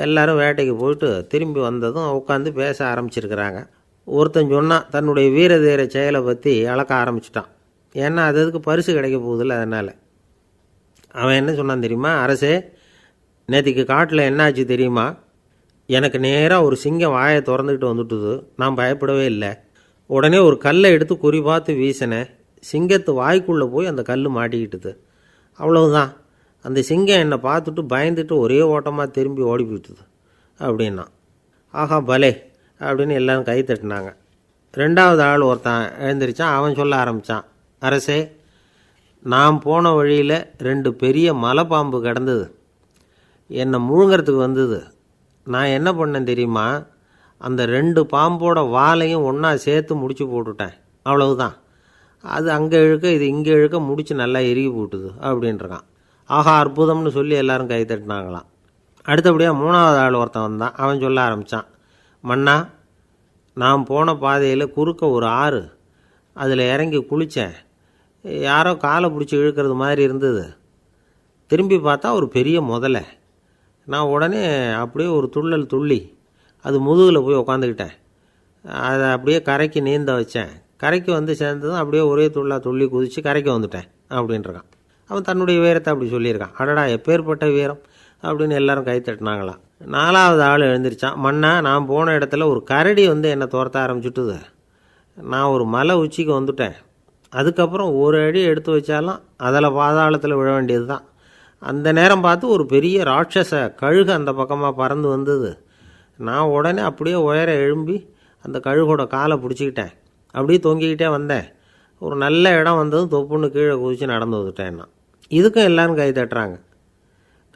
Speaker 1: எல்லோரும் வேட்டைக்கு போயிட்டு திரும்பி வந்ததும் உட்காந்து பேச ஆரம்பிச்சிருக்கிறாங்க. ஒருத்தன் சொன்னான், தன்னுடைய வீர தீர செயலை பற்றி அளக்க ஆரம்பிச்சிட்டான். ஏன்னா அதுக்கு பரிசு கிடைக்க போகுதில்ல, அதனால். அவன் என்ன சொன்னான் தெரியுமா? அரசே, நேற்றுக்கு காட்டில் என்னாச்சு தெரியுமா? எனக்கு நேராக ஒரு சிங்கம் வாயை திறந்துக்கிட்டு வந்துட்டுது. நான் பயப்படவே இல்லை. உடனே ஒரு கல்லை எடுத்து குறி பார்த்து வீசினேன். சிங்கத்து வாய்க்குள்ளே போய் அந்த கல் மாட்டிக்கிட்டுது. அவ்வளவுதான். அந்த சிங்கம் என்னை பார்த்துட்டு பயந்துட்டு ஒரே ஓட்டமாக திரும்பி ஓடி போயிட்டுது அப்படின்னா. ஆஹா பலே அப்படின்னு எல்லோரும் கை தட்டினாங்க. ரெண்டாவது ஆள் ஒருத்தன் எழுந்திரிச்சான். அவன் சொல்ல ஆரம்பித்தான், அரசே, நான் போன வழியில் 2 பெரிய மலைப்பாம்பு கிடந்தது. என்னை முழுங்கிறதுக்கு வந்தது. நான் என்ன பண்ணேன் தெரியுமா? அந்த 2 பாம்போட வாலையும் ஒன்றா சேர்த்து முடிச்சு போட்டுட்டேன். அவ்வளவுதான். அது அங்கே இழுக்க இது இங்கே இழுக்க முடிச்சு நல்லா இறுகி போட்டுது அப்படின்றான். ஆஹா அற்புதம்னு சொல்லி எல்லோரும் கை தட்டினாங்களாம். அடுத்தபடியாக 3வது ஆள் ஒருத்தன் வந்தான். அவன் சொல்ல ஆரம்பித்தான், மன்னா, நான் போன பாதையில் குறுக்க ஒரு ஆறு, அதில் இறங்கி குளித்தேன். யாரோ காலை பிடிச்சி இழுக்கிறது மாதிரி இருந்தது. திரும்பி பார்த்தா ஒரு பெரிய முதலை. நான் உடனே அப்படியே ஒரு துள்ளல் துள்ளி அது முதுகில் போய் உக்காந்துக்கிட்டேன். அதை அப்படியே கரைக்கு நீந்த வச்சேன். கரைக்கு வந்து சேர்ந்ததும் அப்படியே ஒரே துள்ளி குதித்து கரைக்கு வந்துட்டேன் அப்படின்றான். அவன் தன்னுடைய வீரத்தை அப்படி சொல்லியிருக்கான். அடடா எப்பேற்பட்ட வீரம் அப்படின்னு எல்லாரும் கை தட்டினாங்களாம். 4வது ஆள் எழுந்திரிச்சான். மன்னா, நான் போன இடத்துல ஒரு கரடி வந்து என்னை துரத்த ஆரம்பிச்சுட்டுது. நான் ஒரு மலை உச்சிக்கு வந்துட்டேன். அதுக்கப்புறம் ஒரு அடி எடுத்து வச்சாலும் அதில் பாதாளத்தில் விழ வேண்டியது தான். அந்த நேரம் பார்த்து ஒரு பெரிய ராட்சச கழுகு அந்த பக்கமாக பறந்து வந்தது. நான் உடனே அப்படியே உயர எழும்பி அந்த கழுகோட காலை பிடிச்சிக்கிட்டேன். அப்படியே தொங்கிக்கிட்டே வந்தேன். ஒரு நல்ல இடம் வந்ததும் தொப்புன்னு கீழே குதித்து நடந்து வந்துட்டேன்னா. இதுக்கும் எல்லோரும் கை தட்டுறாங்க.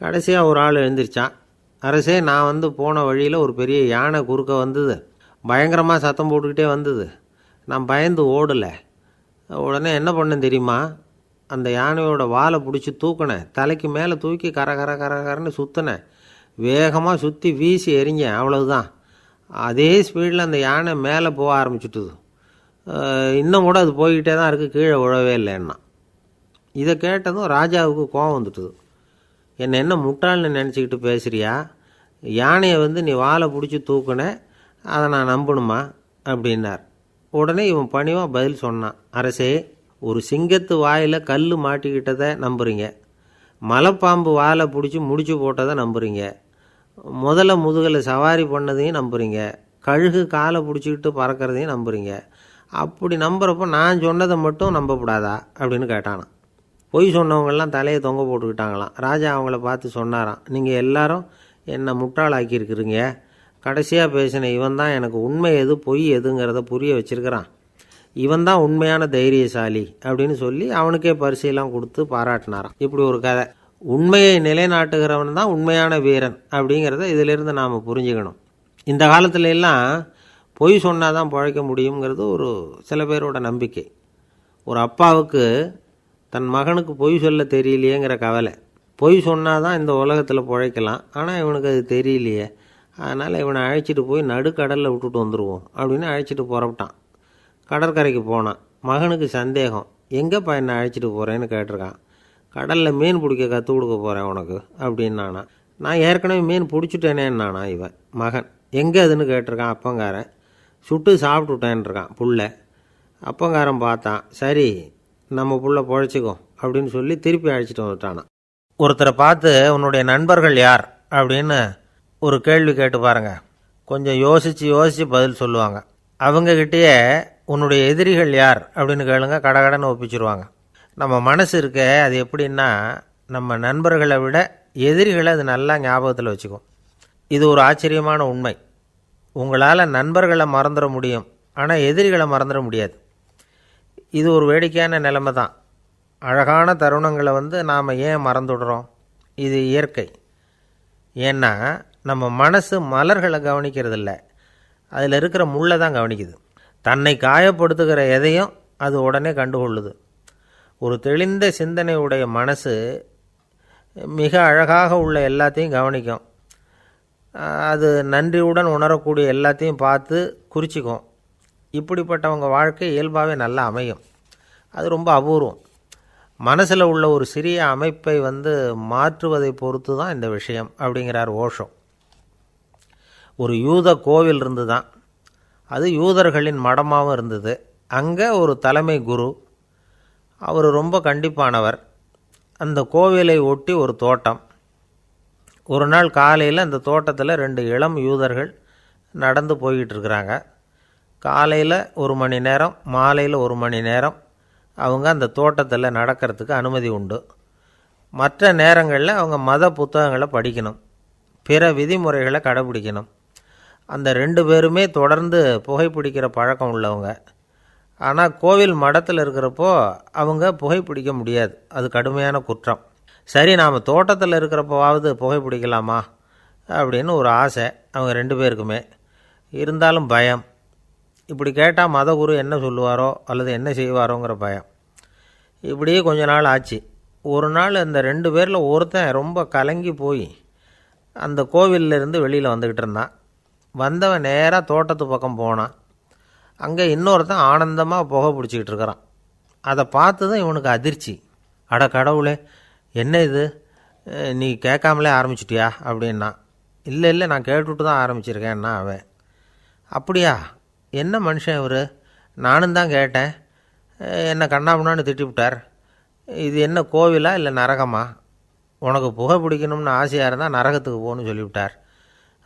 Speaker 1: கடைசியாக ஒரு ஆள் எழுந்திரிச்சான். அரசே, நான் வந்து போன வழியில் ஒரு பெரிய யானை குறுக்க வந்தது. பயங்கரமாக சத்தம் போட்டுக்கிட்டே வந்தது. நான் பயந்து ஓடலை. உடனே என்ன பண்ணேன் தெரியுமா? அந்த யானையோட வாலை பிடிச்சி தூக்கினேன். தலைக்கு மேலே தூக்கி கரன்னு சுற்றினேன். வேகமாக சுற்றி வீசி எறிஞ்சேன். அவ்வளவுதான். அதே ஸ்பீடில் அந்த யானை மேலே போக ஆரம்பிச்சுட்டுது. இன்னும் கூட அது போய்கிட்டே தான் இருக்குது, கீழே விழவே இல்லைன்னா. இதை கேட்டதும் ராஜாவுக்கு கோபம் வந்துட்டுது. என்ன முட்டாள்னு நினச்சிக்கிட்டு பேசுகிறியா? யானையை வந்து நீ வாலை பிடிச்சி தூக்குன, அதை நான் நம்பணுமா அப்படின்னார். உடனே இவன் பணிவாக பதில் சொன்னான், அரசே, ஒரு சிங்கத்து வாயில் கல் மாட்டிக்கிட்டதை நம்புறீங்க, மலைப்பாம்பு வாலை பிடிச்சி முடிச்சு போட்டதை நம்புறீங்க, முதல்ல முதுகில் சவாரி பண்ணதையும் நம்புறீங்க, கழுகு காலை பிடிச்சிக்கிட்டு பறக்கிறதையும் நம்புறீங்க. அப்படி நம்புறப்போ நான் சொன்னதை மட்டும் நம்பக்கூடாதா அப்படின்னு கேட்டானான். பொய் சொன்னவங்கெல்லாம் தலையை தொங்க போட்டுக்கிட்டாங்களாம். ராஜா அவங்கள பார்த்து சொன்னாராம், நீங்கள் எல்லாரும் என்னை முட்டாளாக்கியிருக்கிறீங்க. கடைசியாக பேசின இவன் தான் எனக்கு உண்மை எது பொய் எதுங்கிறத புரிய வச்சிருக்கிறான். இவன் தான் உண்மையான தைரியசாலி அப்படின்னு சொல்லி அவனுக்கே பரிசையெல்லாம் கொடுத்து பாராட்டினாராம். இப்படி ஒரு கதை. உண்மையை நிலைநாட்டுகிறவன் தான் உண்மையான வீரன் அப்படிங்கிறத இதிலிருந்து நாம் புரிஞ்சுக்கணும். இந்த காலத்துல எல்லாம் பொய் சொன்னால் தான் பழைக்க முடியுங்கிறது ஒரு சில பேரோட நம்பிக்கை. ஒரு அப்பாவுக்கு தன் மகனுக்கு பொய் சொல்ல தெரியலையேங்கிற கவலை. பொய் சொன்னால் தான் இந்த உலகத்தில் பிழைக்கலாம், ஆனால் இவனுக்கு அது தெரியலையே, அதனால் இவனை அழைச்சிட்டு போய் நடுக்கடலில் விட்டுட்டு வந்துடுவோம் அப்படின்னு அழைச்சிட்டு புறப்பட்டான். கடற்கரைக்கு போனான். மகனுக்கு சந்தேகம், எங்கேப்பா என்னை அழைச்சிட்டு போகிறேன்னு கேட்டிருக்கான். கடலில் மீன் பிடிக்க கற்றுக் கொடுக்க போகிறேன் உனக்கு அப்படின்னானா. நான் ஏற்கனவே மீன் பிடிச்சிட்டேனேன்னானா இவன் மகன். எங்கே அதுன்னு கேட்டிருக்கான் அப்பங்காரன். சுட்டு சாப்பிட்டுட்டேன்ருக்கான் புள்ள. அப்பங்காரன் பார்த்தான், சரி நம்ம புள்ள பொழைச்சிக்கோ அப்படின்னு சொல்லி திருப்பி அழைச்சிட்டு வந்துட்டானா. ஒருத்தரை பார்த்து உன்னுடைய நண்பர்கள் யார் அப்படின்னு ஒரு கேள்வி கேட்டு பாருங்க. கொஞ்சம் யோசித்து பதில் சொல்லுவாங்க. அவங்கக்கிட்டேயே உன்னுடைய எதிரிகள் யார் அப்படின்னு கேளுங்க, கடகடன்னு ஒப்பிச்சிருவாங்க. நம்ம மனசு இருக்க அது எப்படின்னா, நம்ம நண்பர்களை விட எதிரிகளை அது நல்லா ஞாபகத்தில் வச்சுக்கும். இது ஒரு ஆச்சரியமான உண்மை. உங்களால் நண்பர்களை மறந்துட முடியும், ஆனால் எதிரிகளை மறந்துட முடியாது. இது ஒரு வேடிக்கையான நிலைமை தான். அழகான தருணங்களை வந்து நாம் ஏன் மறந்துடுறோம்? இது இயற்கை. ஏன்னா நம்ம மனசு மலர்களை கவனிக்கிறதில்ல, அதில் இருக்கிற முள்ளை தான் கவனிக்குது. தன்னை காயப்படுத்துகிற எதையும் அது உடனே கண்டுகொள்ளுது. ஒரு தெளிந்த சிந்தனை உடைய மனசு மிக அழகாக உள்ள எல்லாத்தையும் கவனிக்கும். அது நன்றியுடன் உணரக்கூடிய எல்லாத்தையும் பார்த்து குறிச்சிக்கும். இப்படிப்பட்டவங்க வாழ்க்கை இயல்பாகவே நல்லா அமையும். அது ரொம்ப அபூர்வம். மனசில் உள்ள ஒரு சிறிய அமைப்பை மாற்றுவதை பொறுத்து தான் இந்த விஷயம் அப்படிங்கிறார் ஓஷோ. ஒரு யூத கோவில் இருந்து தான், அது யூதர்களின் மடமாகவும் இருந்தது. அங்கே ஒரு தலைமை குரு, அவர் ரொம்ப கண்டிப்பானவர். அந்த கோவிலை ஒட்டி ஒரு தோட்டம். ஒரு நாள் காலையில் அந்த தோட்டத்தில் 2 இளம் யூதர்கள் நடந்து போய்கிட்டு இருக்கிறாங்க. காலையில் 1 மணி நேரம், மாலையில் 1 மணி நேரம் அவங்க அந்த தோட்டத்தில் நடக்கிறதுக்கு அனுமதி உண்டு. மற்ற நேரங்களில் அவங்க மத புத்தகங்களை படிக்கணும், பிற விதிமுறைகளை கடைபிடிக்கணும். அந்த 2 பேருமே தொடர்ந்து புகைப்பிடிக்கிற பழக்கம் உள்ளவங்க. ஆனால் கோவில் மடத்தில் இருக்கிறப்போ அவங்க புகைப்பிடிக்க முடியாது, அது கடுமையான குற்றம். சரி, நாம் தோட்டத்தில் இருக்கிறப்போவாவது புகைப்பிடிக்கலாமா அப்படின்னு ஒரு ஆசை அவங்க 2 பேருக்குமே. இருந்தாலும் பயம். இப்படி கேட்டால் மதகுரு என்ன சொல்லுவாரோ அல்லது என்ன செய்வாரோங்கிற பயம். இப்படியே கொஞ்ச நாள் ஆச்சு. ஒரு நாள் அந்த 2 பேரில் ஒருத்தன் ரொம்ப கலங்கி போய் அந்த கோவிலிருந்து வெளியில் வந்துக்கிட்டு இருந்தான். வந்தவன் நேராக தோட்டத்து பக்கம் போனான். அங்கே இன்னொருத்தன் ஆனந்தமாக புகை பிடிச்சிக்கிட்டு இருக்கிறான். அதை பார்த்து தான் இவனுக்கு அதிர்ச்சி. அட கடவுளே, என்ன இது, நீ கேட்காமலே ஆரம்பிச்சிட்டியா அப்படின்னா. இல்லை இல்லை, நான் கேட்டுவிட்டு தான் ஆரம்பிச்சிருக்கேன்னா அவன். அப்படியா, என்ன மனுஷன் இவர், நானும் தான் கேட்டேன், என்னை கண்ணாபுண்ணான்னு திட்டிவிட்டார். இது என்ன கோவிலா இல்லை நரகமா? உனக்கு புகை பிடிக்கணும்னு ஆசையாக இருந்தால் நரகத்துக்கு போகணும்னு சொல்லிவிட்டார்.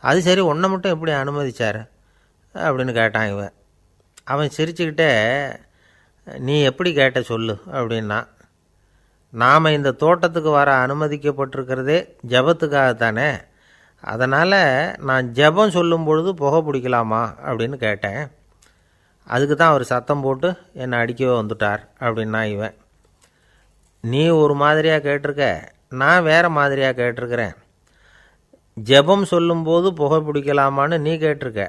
Speaker 1: அது சரி, உன்னை மட்டும் எப்படி அனுமதிச்சார் அப்படின்னு கேட்டான் இவன். அவன் சிரிச்சுக்கிட்டே, நீ எப்படி கேட்ட சொல்லு அப்படின்னா. நாம் இந்த தோட்டத்துக்கு வர அனுமதிக்கப்பட்டிருக்கிறதே ஜபத்துக்காகத்தானே, அதனால் நான் ஜபம் சொல்லும் பொழுது புகை பிடிக்கலாமா அப்படின்னு கேட்டேன். அதுக்கு தான் அவர் சத்தம் போட்டு என்னை அடிக்கவே வந்துட்டார் அப்படின்னா இவன். நீ ஒரு மாதிரியாக கேட்டிருக்க, நான் வேறு மாதிரியாக கேட்டிருக்கிறேன். ஜபம் சொல்லும்போது புகை பிடிக்கலாமான்னு நீ கேட்டிருக்க.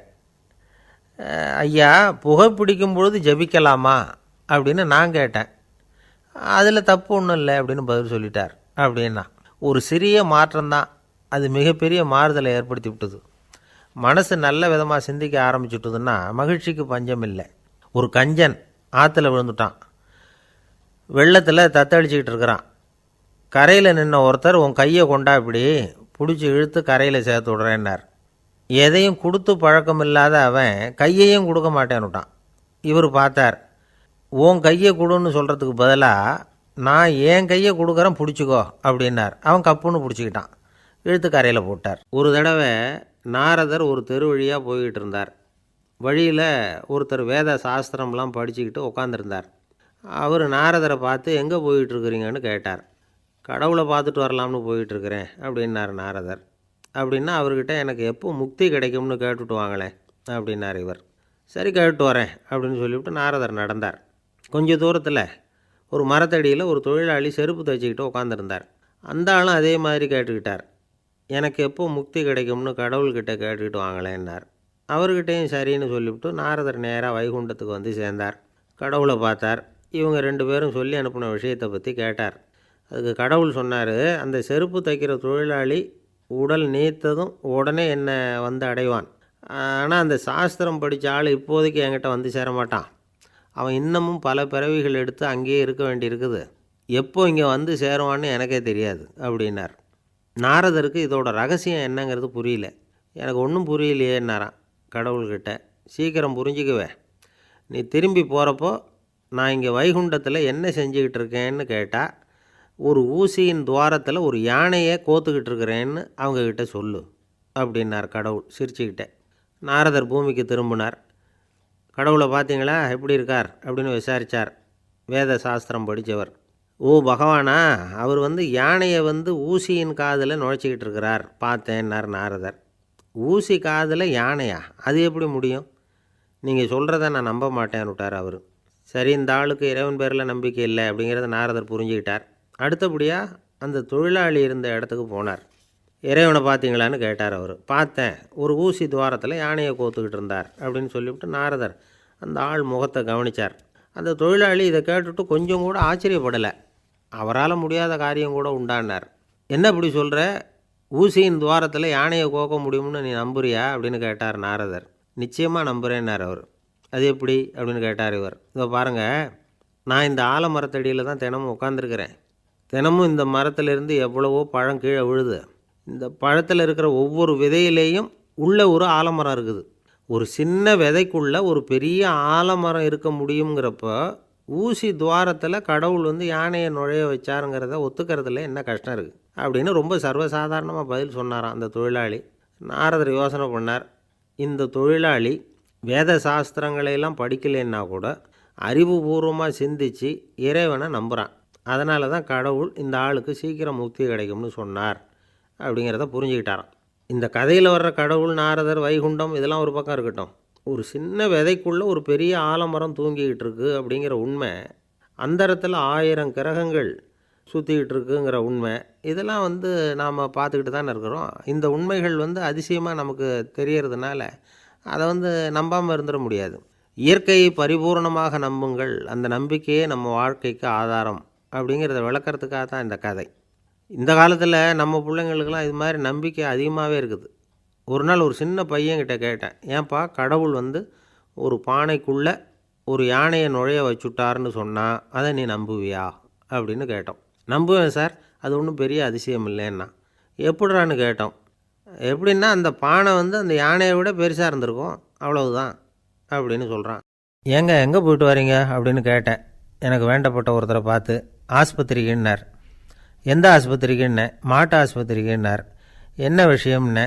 Speaker 1: ஐயா, புகை பிடிக்கும் பொழுது ஜபிக்கலாமா அப்படின்னு நான் கேட்டேன். அதில் தப்பு ஒன்றும் இல்லை அப்படின்னு பதில் சொல்லிட்டார் அப்படின்னா. ஒரு சிறிய மாற்றம்தான் அது மிகப்பெரிய மாறுதலை ஏற்படுத்தி விட்டது. மனசு நல்ல விதமாக சிந்திக்க ஆரம்பிச்சுட்டுதுன்னா மகிழ்ச்சிக்கு பஞ்சம் இல்லை. ஒரு கஞ்சன் ஆற்றுல விழுந்துட்டான். வெள்ளத்தில் தத்தளிச்சிக்கிட்டு இருக்கிறான். கரையில் நின்ன ஒருத்தர், உன் கையை கொண்டா இப்படி பிடிச்சி இழுத்து கரையில் சேர்த்து விட்றேன்னார். எதையும் கொடுத்து பழக்கம் இல்லாத அவன் கையையும் கொடுக்க மாட்டேன்னுட்டான். இவர் பார்த்தார், உன் கையை கொடுன்னு சொல்கிறதுக்கு பதிலாக நான் என் கையை கொடுக்குறேன் பிடிச்சிக்கோ அப்படின்னார். அவன் கப்புன்னு பிடிச்சிக்கிட்டான், இழுத்து கரையில் போட்டார். ஒரு தடவை நாரதர் ஒரு தெரு வழியாக போய்கிட்டு இருந்தார். வழியில் ஒருத்தர் வேத சாஸ்திரம்லாம் படிச்சுக்கிட்டு உட்காந்துருந்தார். அவர் நாரதரை பார்த்து, எங்கே போயிட்டுருக்குறீங்கன்னு கேட்டார். கடவுளை பார்த்துட்டு வரலாம்னு போயிட்டுருக்கிறேன் அப்படின்னார் நாரதர். அப்படின்னா அவர்கிட்ட, எனக்கு எப்போ முக்தி கிடைக்கும்னு கேட்டுட்டு வாங்களேன் அப்படின்னார் இவர். சரி, கேட்டு வரேன் அப்படின்னு சொல்லிவிட்டு நாரதர் நடந்தார். கொஞ்சம் தூரத்தில் ஒரு மரத்தடியில் ஒரு தொழிலாளி செருப்பு தைச்சிக்கிட்டு உட்காந்துருந்தார். அந்த ஆளும் அதே மாதிரி கேட்டுக்கிட்டார். எனக்கு எப்போ முக்தி கிடைக்கும்னு கடவுள்கிட்ட கேட்டுக்கிட்டு வாங்களேன்னார். அவர்கிட்டையும் சரின்னு சொல்லிவிட்டு நாரதர் நேராக வைகுண்டத்துக்கு வந்து சேர்ந்தார். கடவுளை பார்த்தார். இவங்க 2 பேரும் சொல்லி அனுப்பின விஷயத்தை பற்றி கேட்டார். அதுக்கு கடவுள் சொன்னார், அந்த செருப்பு தைக்கிற தொழிலாளி உடல் நீத்ததும் உடனே என்னை வந்து அடைவான். ஆனால் அந்த சாஸ்திரம் படித்த ஆள் இப்போதைக்கு என்கிட்ட வந்து சேர மாட்டான். அவன் இன்னமும் பல பிறவிகள் எடுத்து அங்கேயே இருக்க வேண்டியிருக்குது. எப்போ இங்கே வந்து சேருவான்னு எனக்கே தெரியாது அப்படின்னார். நாரதருக்கு இதோட ரகசியம் என்னங்கிறது புரியல. எனக்கு ஒன்றும் புரியலையேன்னாரான் கடவுள்கிட்ட. சீக்கிரம் புரிஞ்சுக்குவேன், நீ திரும்பி போகிறப்போ நான் இங்கே வைகுண்டத்தில் என்ன செஞ்சுக்கிட்டு இருக்கேன்னு கேட்டால், ஒரு ஊசியின் துவாரத்தில் ஒரு யானையை கோத்துக்கிட்டு இருக்கிறேன்னு அவங்கக்கிட்ட சொல்லு அப்படின்னார் கடவுள் சிரிச்சுக்கிட்டே. நாரதர் பூமிக்கு திரும்பினார். கடவுளை பார்த்தீங்களா, எப்படி இருக்கார் அப்படின்னு விசாரித்தார் வேத சாஸ்திரம் படித்தவர். ஓ பகவானா, அவர் யானையை ஊசியின் காதில் நுழைச்சிக்கிட்டு இருக்கிறார் பார்த்தேன்னார் நாரதர். ஊசி காதில் யானையா, அது எப்படி முடியும்? நீங்கள் சொல்கிறத நான் நம்ப மாட்டேன்னு விட்டார் அவர். சரி, இந்த ஆளுக்கு இறைவன் பேரில் நம்பிக்கை இல்லை அப்படிங்கிறத நாரதர் புரிஞ்சுக்கிட்டார். அடுத்தபடியாக அந்த தொழிலாளி இருந்த இடத்துக்கு போனார். இறைவனை பார்த்தீங்களான்னு கேட்டார் அவர். பார்த்தேன், ஒரு ஊசி துவாரத்தில் யானையை கோத்துக்கிட்டு இருந்தார் அப்படின்னு சொல்லிவிட்டு நாரதர் அந்த ஆள் முகத்தை கவனித்தார். அந்த தொழிலாளி இதை கேட்டுட்டு கொஞ்சம் கூட ஆச்சரியப்படலை. அவரால் முடியாத காரியம் கூட உண்டானார். என்ன இப்படி சொல்கிற, ஊசியின் துவாரத்தில் யானையை கோக்க முடியும்னு நீ நம்புறியா அப்படின்னு கேட்டார் நாரதர். நிச்சயமாக நம்புகிறேன்னார் அவர். அது எப்படி அப்படின்னு கேட்டார் இவர். இதை பாருங்கள், நான் இந்த ஆலமரத்தடியில் தான் தினமும் உட்காந்துருக்கிறேன். தினமும் இந்த மரத்திலிருந்து எவ்வளவோ பழம் கீழே விழுது. இந்த பழத்தில் இருக்கிற ஒவ்வொரு விதையிலேயும் உள்ள ஒரு ஆலமரம் இருக்குது. ஒரு சின்ன விதைக்குள்ளே ஒரு பெரிய ஆலமரம் இருக்க முடியுங்கிறப்ப ஊசி துவாரத்தில் கடவுள் யானையை நுழைய வச்சாருங்கிறத ஒத்துக்கிறதுல என்ன கஷ்டம் இருக்குது அப்படின்னு ரொம்ப சர்வசாதாரணமாக பதில் சொன்னாராம் அந்த தொழிலாளி. நாரதர் யோசனை பண்ணார். இந்த தொழிலாளி வேத சாஸ்திரங்களையெல்லாம் படிக்கலைன்னா கூட அறிவுபூர்வமாக சிந்தித்து இறைவனை நம்புகிறான். அதனால தான் கடவுள் இந்த ஆளுக்கு சீக்கிரம் முக்தி கிடைக்கும்னு சொன்னார் அப்படிங்கிறத புரிஞ்சுக்கிட்டாராம். இந்த கதையில் வர்ற கடவுள், நாரதர், வைகுண்டம் இதெல்லாம் ஒரு பக்கம் இருக்கட்டும். ஒரு சின்ன விதைக்குள்ளே ஒரு பெரிய ஆலமரம் தூங்கிக்கிட்டு இருக்கு அப்படிங்கிற உண்மை, அந்தரத்தில் 1000 கிரகங்கள் சுற்றிக்கிட்டு இருக்குங்கிற உண்மை, இதெல்லாம் நாம் பார்த்துக்கிட்டு தானே இருக்கிறோம். இந்த உண்மைகள் அதிசயமாக நமக்கு தெரியறதுனால அதை நம்பாமல் இருந்துட முடியாது. இயற்கையை பரிபூர்ணமாக நம்புங்கள், அந்த நம்பிக்கையே நம்ம வாழ்க்கைக்கு ஆதாரம் அப்படிங்கிறத விளக்கிறதுக்காக தான் இந்த கதை. இந்த காலத்தில் நம்ம பிள்ளைங்களுக்கெல்லாம் இது மாதிரி நம்பிக்கை அதிகமாகவே இருக்குது. ஒரு நாள் ஒரு சின்ன பையன்கிட்ட கேட்டேன், ஏன்பா கடவுள் ஒரு பானைக்குள்ளே ஒரு யானையை நுழைய வச்சுட்டாருன்னு சொன்னால் அதை நீ நம்புவியா அப்படின்னு கேட்டோம். நம்புவேன் சார், அது ஒன்றும் பெரிய அதிசயம் இல்லைன்னா. எப்படிறான்னு கேட்டோம். எப்படின்னா அந்த பானை அந்த யானையை விட பெருசாக இருந்திருக்கும், அவ்வளவுதான் அப்படின்னு சொல்கிறான். ஏங்க எங்கே போயிட்டு வரீங்க அப்படின்னு கேட்டேன். எனக்கு வேண்டப்பட்ட ஒருத்தரை பார்த்து. ஆஸ்பத்திரிக்குன்னார். எந்த ஆஸ்பத்திரிக்குன்னே? மாட்டு ஆஸ்பத்திரிக்குன்னார். என்ன விஷயம்னே?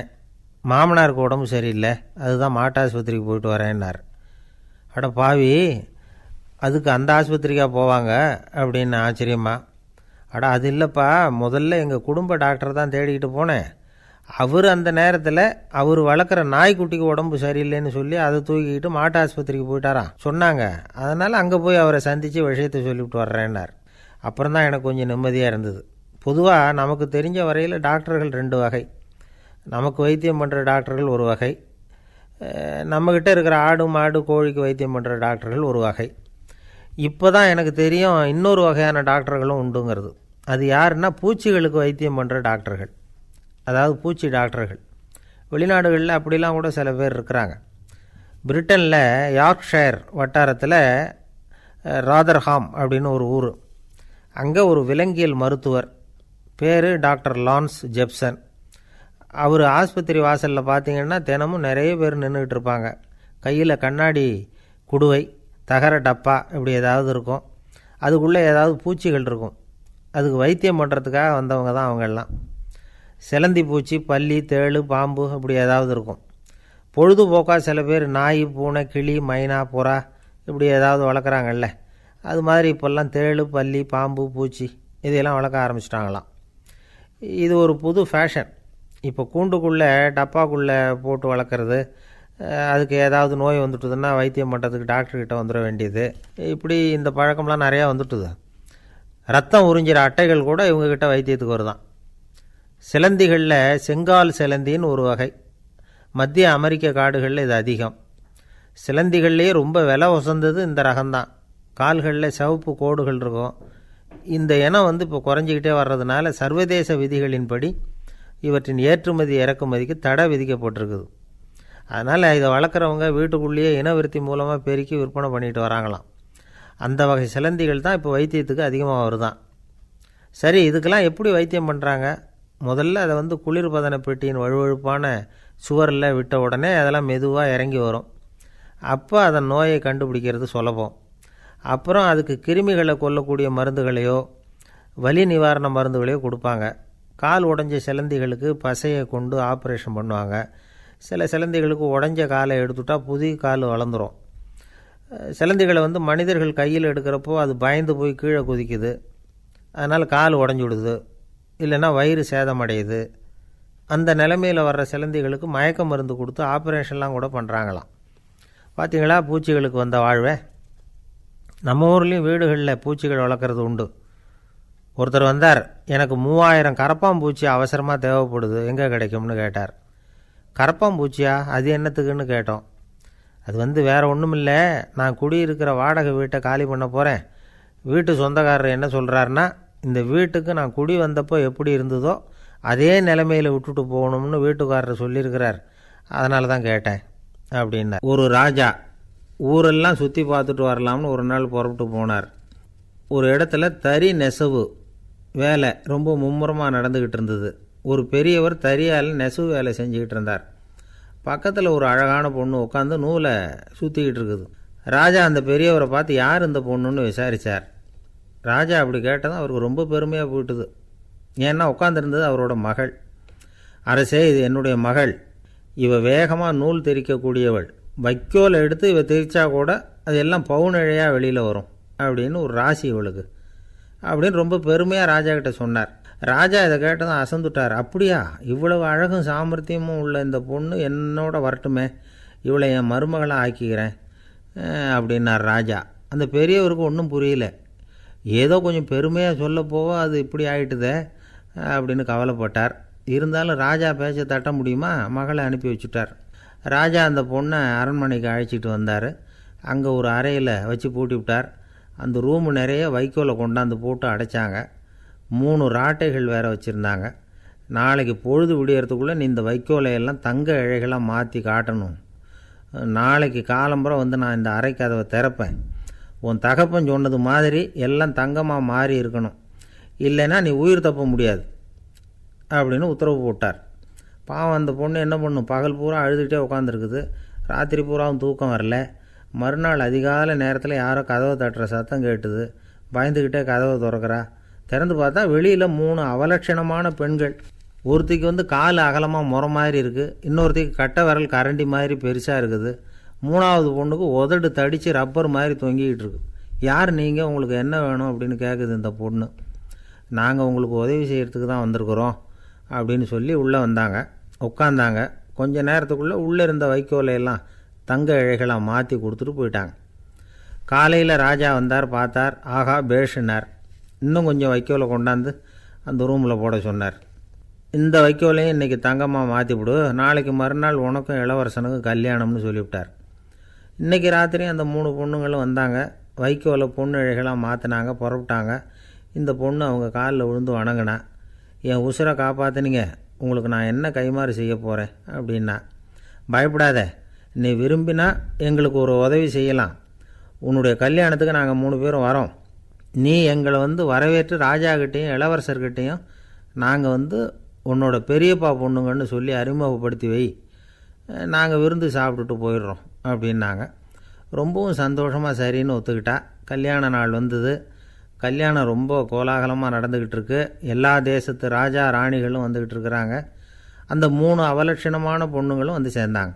Speaker 1: மாமனாருக்கு உடம்பு சரியில்லை, அதுதான் மாட்டு ஆஸ்பத்திரிக்கு போயிட்டு வரேன்னார். அட பாவி, அதுக்கு அந்த ஆஸ்பத்திரிக்காக போவாங்க அப்படின்னு ஆச்சரியமா. அட அது இல்லைப்பா, முதல்ல எங்கள் குடும்ப டாக்டர் தான் தேடிக்கிட்டு போனேன். அவர் அந்த நேரத்தில் அவர் வளர்க்குற நாய்க்குட்டிக்கு உடம்பு சரியில்லைன்னு சொல்லி அதை தூக்கிக்கிட்டு மாட்டு ஆஸ்பத்திரிக்கு போயிட்டாராம் சொன்னாங்க. அதனால் அங்கே போய் அவரை சந்தித்து விஷயத்தை சொல்லிவிட்டு வர்றேன்னார். அப்புறம் தான் எனக்கு கொஞ்சம் நிம்மதியாக இருந்தது. பொதுவாக நமக்கு தெரிஞ்ச வரையில் டாக்டர்கள் 2 வகை. நமக்கு வைத்தியம் பண்ணுற டாக்டர்கள் ஒரு வகை, நம்மக்கிட்ட இருக்கிற ஆடு மாடு கோழிக்கு வைத்தியம் பண்ணுற டாக்டர்கள் ஒரு வகை. இப்போ தான் எனக்கு தெரியும் இன்னொரு வகையான டாக்டர்களும் உண்டுங்கிறது. அது யாருன்னா பூச்சிகளுக்கு வைத்தியம் பண்ணுற டாக்டர்கள், அதாவது பூச்சி டாக்டர்கள். வெளிநாடுகளில் அப்படிலாம் கூட சில பேர் இருக்கிறாங்க. பிரிட்டனில் யார்க்ஷயர் வட்டாரத்தில் ராதர்ஹாம் அப்படின்னு ஒரு ஊர். அங்கே ஒரு விலங்கியல் மருத்துவர், பேர் டாக்டர் லான்ஸ் ஜெப்சன். அவர் ஆஸ்பத்திரி வாசலில் பார்த்தீங்கன்னா தினமும் நிறைய பேர் நின்றுக்கிட்டு இருப்பாங்க. கையில் கண்ணாடி குடுவை, தகர டப்பா இப்படி ஏதாவது இருக்கும். அதுக்குள்ளே ஏதாவது பூச்சிகள் இருக்கும். அதுக்கு வைத்தியம் பண்ணுறதுக்காக வந்தவங்க தான் அவங்கெல்லாம். சிலந்தி பூச்சி, பல்லி, தேள், பாம்பு இப்படி ஏதாவது இருக்கும். பொழுதுபோக்காக சில பேர் நாய், பூனை, கிளி, மைனா, புறா இப்படி ஏதாவது வளர்க்குறாங்கல்ல, அது மாதிரி இப்போல்லாம் தேள், பல்லி, பாம்பு, பூச்சி இதையெல்லாம் வளர்க்க ஆரம்பிச்சிட்டாங்களாம். இது ஒரு புது ஃபேஷன். இப்போ கூண்டுக்குள்ளே டப்பாக்குள்ளே போட்டு வளர்க்குறது, அதுக்கு ஏதாவது நோய் வந்துட்டுதுன்னா வைத்தியம் பண்ணுறதுக்கு டாக்டர்கிட்ட வந்துட வேண்டியது, இப்படி இந்த பழக்கம்லாம் நிறையா வந்துட்டுது. ரத்தம் உறிஞ்சிற அட்டைகள் கூட இவங்கக்கிட்ட வைத்தியத்துக்கு வருதான். சிலந்திகளில் செங்கால் சிலந்தின்னு ஒரு வகை. மத்திய அமெரிக்க காடுகளில் இது அதிகம். சிலந்திகள்லேயே ரொம்ப விலை உசந்தது இந்த ரகம்தான். கால்களில் சிவப்பு கோடுகள் இருக்கும். இந்த இனம் இப்போ குறைஞ்சிக்கிட்டே வர்றதுனால சர்வதேச விதிகளின்படி இவற்றின் ஏற்றுமதி இறக்குமதிக்கு தடை விதிக்கப்பட்டிருக்குது. அதனால் இதை வளர்க்குறவங்க வீட்டுக்குள்ளேயே இனவிருத்தி மூலமாக பெருக்கி விற்பனை பண்ணிட்டு வராங்களாம். அந்த வகை சிலந்திகள் தான் இப்போ வைத்தியத்துக்கு அதிகமாக வருதான். சரி, இதுக்கெல்லாம் எப்படி வைத்தியம் பண்ணுறாங்க? முதல்ல அதை குளிர்பதன பெட்டியின் வழுவழுப்பான சுவரில் விட்ட உடனே அதெல்லாம் மெதுவாக இறங்கி வரும். அப்போ அதன் நோயை கண்டுபிடிக்கிறது சுலபம். அப்புறம் அதுக்கு கிருமிகளை கொல்லக்கூடிய மருந்துகளையோ வலி நிவாரண மருந்துகளையோ கொடுப்பாங்க. கால் உடஞ்ச சிலந்திகளுக்கு பசையை கொண்டு ஆப்ரேஷன் பண்ணுவாங்க. சில சிலந்திகளுக்கு உடஞ்ச காலை எடுத்துட்டால் புதிய கால் வளர்ந்துடும். சிலந்திகளை மனிதர்கள் கையில் எடுக்கிறப்போ அது பயந்து போய் கீழே குதிக்குது, அதனால் கால் உடஞ்சி விடுது, இல்லைன்னா வயிறு சேதமடையுது. அந்த நிலைமையில் வர்ற சிலந்திகளுக்கு மயக்க மருந்து கொடுத்து ஆப்ரேஷன்லாம் கூட பண்ணுறாங்களாம். பார்த்திங்களா பூச்சிகளுக்கு வந்த வாழ்வே. நம்ம ஊர்லேயும் வீடுகளில் பூச்சிகள் வளர்க்குறது உண்டு. ஒருத்தர் வந்தார், எனக்கு 3000 கரப்பாம்பூச்சி அவசரமாக தேவைப்படுது, எங்கே கிடைக்கும்னு கேட்டார். கரப்பாம்பூச்சியா, அது என்னத்துக்குன்னு கேட்டோம். அது வேறு ஒன்றும் இல்லை, நான் குடியிருக்கிற வாடகை வீட்டை காலி பண்ண போகிறேன். வீட்டு சொந்தக்காரர் என்ன சொல்கிறாருன்னா, இந்த வீட்டுக்கு நான் குடி வந்தப்போ எப்படி இருந்ததோ அதே நிலைமையில் விட்டுட்டு போகணும்னு வீட்டுக்காரர் சொல்லியிருக்கிறார், அதனால தான் கேட்டேன் அப்படின்னா. ஒரு ராஜா ஊரெல்லாம் சுற்றி பார்த்துட்டு வரலாம்னு ஒரு நாள் புறப்பட்டு போனார். ஒரு இடத்துல தறி நெசவு வேலை ரொம்ப மும்முரமாக நடந்துக்கிட்டு இருந்தது. ஒரு பெரியவர் தறியால் நெசவு வேலை செஞ்சுக்கிட்டு இருந்தார். பக்கத்தில் ஒரு அழகான பொண்ணு உட்காந்து நூலை சுற்றிக்கிட்டு இருக்குது. ராஜா அந்த பெரியவரை பார்த்து யார் இந்த பொண்ணுன்னு விசாரித்தார். ராஜா அப்படி கேட்டதும் அவருக்கு ரொம்ப பெருமையாக போயிட்டுது. ஏன்னா உட்காந்துருந்தது அவரோட மகள். அரசே, இது என்னுடைய மகள். இவ வேகமாக நூல் தெரிக்கக்கூடியவள். வைக்கோலை எடுத்து இவ தெரிச்சா கூட அது எல்லாம் பவுனிழையாக வெளியில் வரும் அப்படின்னு ஒரு ராசி இவளுக்கு அப்படின்னு ரொம்ப பெருமையாக ராஜா கிட்ட சொன்னார். ராஜா இதை கேட்டதும் அசந்துட்டார். அப்படியா, இவ்வளவு அழகும் சாமர்த்தியமும் உள்ள இந்த பொண்ணு என்னோட வரட்டுமே, இவளை என் மருமகளாக ஆக்கிக்கிறேன் அப்படின்னார் ராஜா. அந்த பெரியவருக்கு ஒன்றும் புரியல. ஏதோ கொஞ்சம் பெருமையாக சொல்ல போவோ அது இப்படி ஆகிட்டுதே அப்படின்னு கவலைப்பட்டார். இருந்தாலும் ராஜா பேச்ச தட்ட முடியுமா, மகளை அனுப்பி வச்சுட்டார். ராஜா அந்த பொண்ணை அரண்மனைக்கு அழைச்சிட்டு வந்தார். அங்கே ஒரு அறையில் வச்சு பூட்டி விட்டார். அந்த ரூமு நிறைய வைக்கோலை கொண்டாந்து போட்டு அடைச்சாங்க. 3 ராட்டைகள் வேறு வச்சுருந்தாங்க. நாளைக்கு பொழுது விடியறதுக்குள்ளே நீ இந்த வைக்கோலையெல்லாம் தங்க இழைகளாக மாற்றி காட்டணும். நாளைக்கு காலம்புற வந்து நான் இந்த அறை கதவை திறப்பேன். உன் தகப்பன் சொன்னது மாதிரி எல்லாம் தங்கமாக மாறி இருக்கணும், இல்லைன்னா நீ உயிர் தப்ப முடியாது அப்படின்னு உத்தரவு போட்டார். பாவம் அந்த பொண்ணு என்ன பண்ணும், பகல் பூரா அழுதுகிட்டே உட்காந்துருக்குது. ராத்திரி பூராவும் தூக்கம் வரல. மறுநாள் அதிகாலை நேரத்தில் யாரோ கதவை தட்டுற சத்தம் கேட்டுது. பயந்துக்கிட்டே கதவை திறக்கிறா. திறந்து பார்த்தா வெளியில் 3 அவலட்சணமான பெண்கள். ஒருத்திக்கு வந்து கால் அகலமாக முறை மாதிரி இருக்குது, இன்னொருத்திக்கு கட்டை விரல் கரண்டி மாதிரி பெருசாக இருக்குது, 3ஆவது பொண்ணுக்கு உதடு தடித்து ரப்பர் மாதிரி தொங்கிக்கிட்டு இருக்கு. யார் நீங்கள், உங்களுக்கு என்ன வேணும் அப்படின்னு கேட்குது இந்த பொண்ணு. நாங்கள் உங்களுக்கு உதவி செய்கிறதுக்கு தான் வந்திருக்கிறோம் அப்படின்னு சொல்லி உள்ளே வந்தாங்க. உட்காந்தாங்க. கொஞ்ச நேரத்துக்குள்ளே உள்ளே இருந்த வைக்கோலையெல்லாம் தங்க இழைகளாக மாற்றி கொடுத்துட்டு போயிட்டாங்க. காலையில் ராஜா வந்தார், பார்த்தார். ஆகா பேஷுனார். இன்னும் கொஞ்சம் வைக்கோலை கொண்டாந்து அந்த ரூமில் போட சொன்னார். இந்த வைக்கோலையும் இன்றைக்கி தங்கமாக மாற்றிவிடு, நாளைக்கு மறுநாள் உனக்கும் இளவரசனுக்கும் கல்யாணம்னு சொல்லிவிட்டார். இன்றைக்கி ராத்திரி அந்த 3 பொண்ணுங்களும் வந்தாங்க. வைக்கோலை பொண்ணு இழைகளாக மாற்றினாங்க, புறப்பட்டாங்க. இந்த பொண்ணு அவங்க காலில் விழுந்து வணங்கினா. என் உசுரை காப்பாற்றினீங்க, உங்களுக்கு நான் என்ன கைமாறு செய்ய போகிறேன் அப்படின்னா. பயப்படாத, நீ விரும்பினா எங்களுக்கு ஒரு உதவி செய்யலாம். உன்னுடைய கல்யாணத்துக்கு நாங்கள் 3 பேரும் வரோம். நீ எங்களை வந்து வரவேற்று ராஜாக்கிட்டேயும் இளவரசர்கிட்டையும் நாங்கள் உன்னோட பெரியப்பா பொண்ணுங்கன்னு சொல்லி அறிமுகப்படுத்தி வை, நாங்கள் விருந்து சாப்பிட்டுட்டு போயிடுறோம் அப்படின்னாங்க. ரொம்பவும் சந்தோஷமாக சரின்னு ஒத்துக்கிட்டா. கல்யாண நாள் வந்தது. கல்யாணம் ரொம்ப கோலாகலமாக நடந்துக்கிட்டு இருக்கு. எல்லா தேசத்து ராஜா ராணிகளும் வந்துக்கிட்டு இருக்கிறாங்க. அந்த 3 அவலட்சணமான பொண்ணுங்களும் வந்து சேர்ந்தாங்க.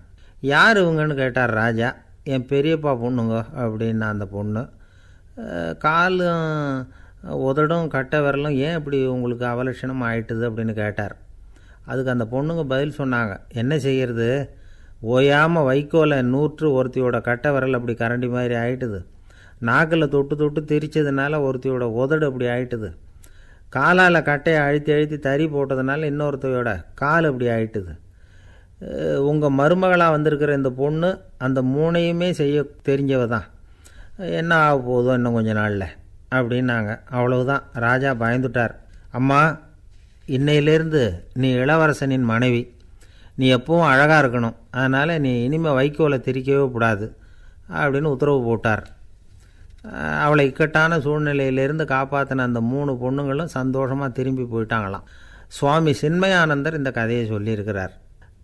Speaker 1: யார் இவங்கன்னு கேட்டார் ராஜா. என் பெரியப்பா பொண்ணுங்க அப்படின்னா அந்த பொண்ணு. காலும் உதடும் கட்டை விரலும் ஏன் இப்படி உங்களுக்கு அவலட்சணம் ஆயிட்டுது அப்படின்னு கேட்டார். அதுக்கு அந்த பொண்ணுங்க பதில் சொன்னாங்க. என்ன செய்கிறது, ஓயாமல் வைக்கோலை நூற்று ஒருத்தியோட கட்டை விரல் அப்படி கரண்டி மாதிரி ஆயிட்டுது. நாக்கில் தொட்டு தொட்டு திரிச்சதுனால ஒருத்தியோட உதடு அப்படி ஆயிட்டுது. காலால் கட்டையை அழுத்தி அழுத்தி தறி போட்டதுனால இன்னொருத்தையோட கால் அப்படி ஆயிட்டுது. உங்கள் மருமகளாக வந்திருக்கிற இந்த பொண்ணு அந்த 3ஐயுமே செய்ய தெரிஞ்சவ தான். என்ன ஆக போதும் இன்னும் கொஞ்ச நாளில் அப்படின்னாங்க. அவ்வளவுதான். ராஜா பயந்துட்டார். அம்மா, இன்னையிலேருந்து நீ இளவரசனின் மனைவி. நீ எப்பவும் அழகாக இருக்கணும். அதனால் நீ இனிமேல் வைக்கோலை திரிக்கவே கூடாது அப்படின்னு உத்தரவு போட்டார். அவளை இக்கட்டான சூழ்நிலையிலேருந்து காப்பாற்றின அந்த 3 பொண்ணுங்களும் சந்தோஷமாக திரும்பி போயிட்டாங்களாம். சுவாமி சின்மயானந்தர் இந்த கதையை சொல்லியிருக்கிறார்.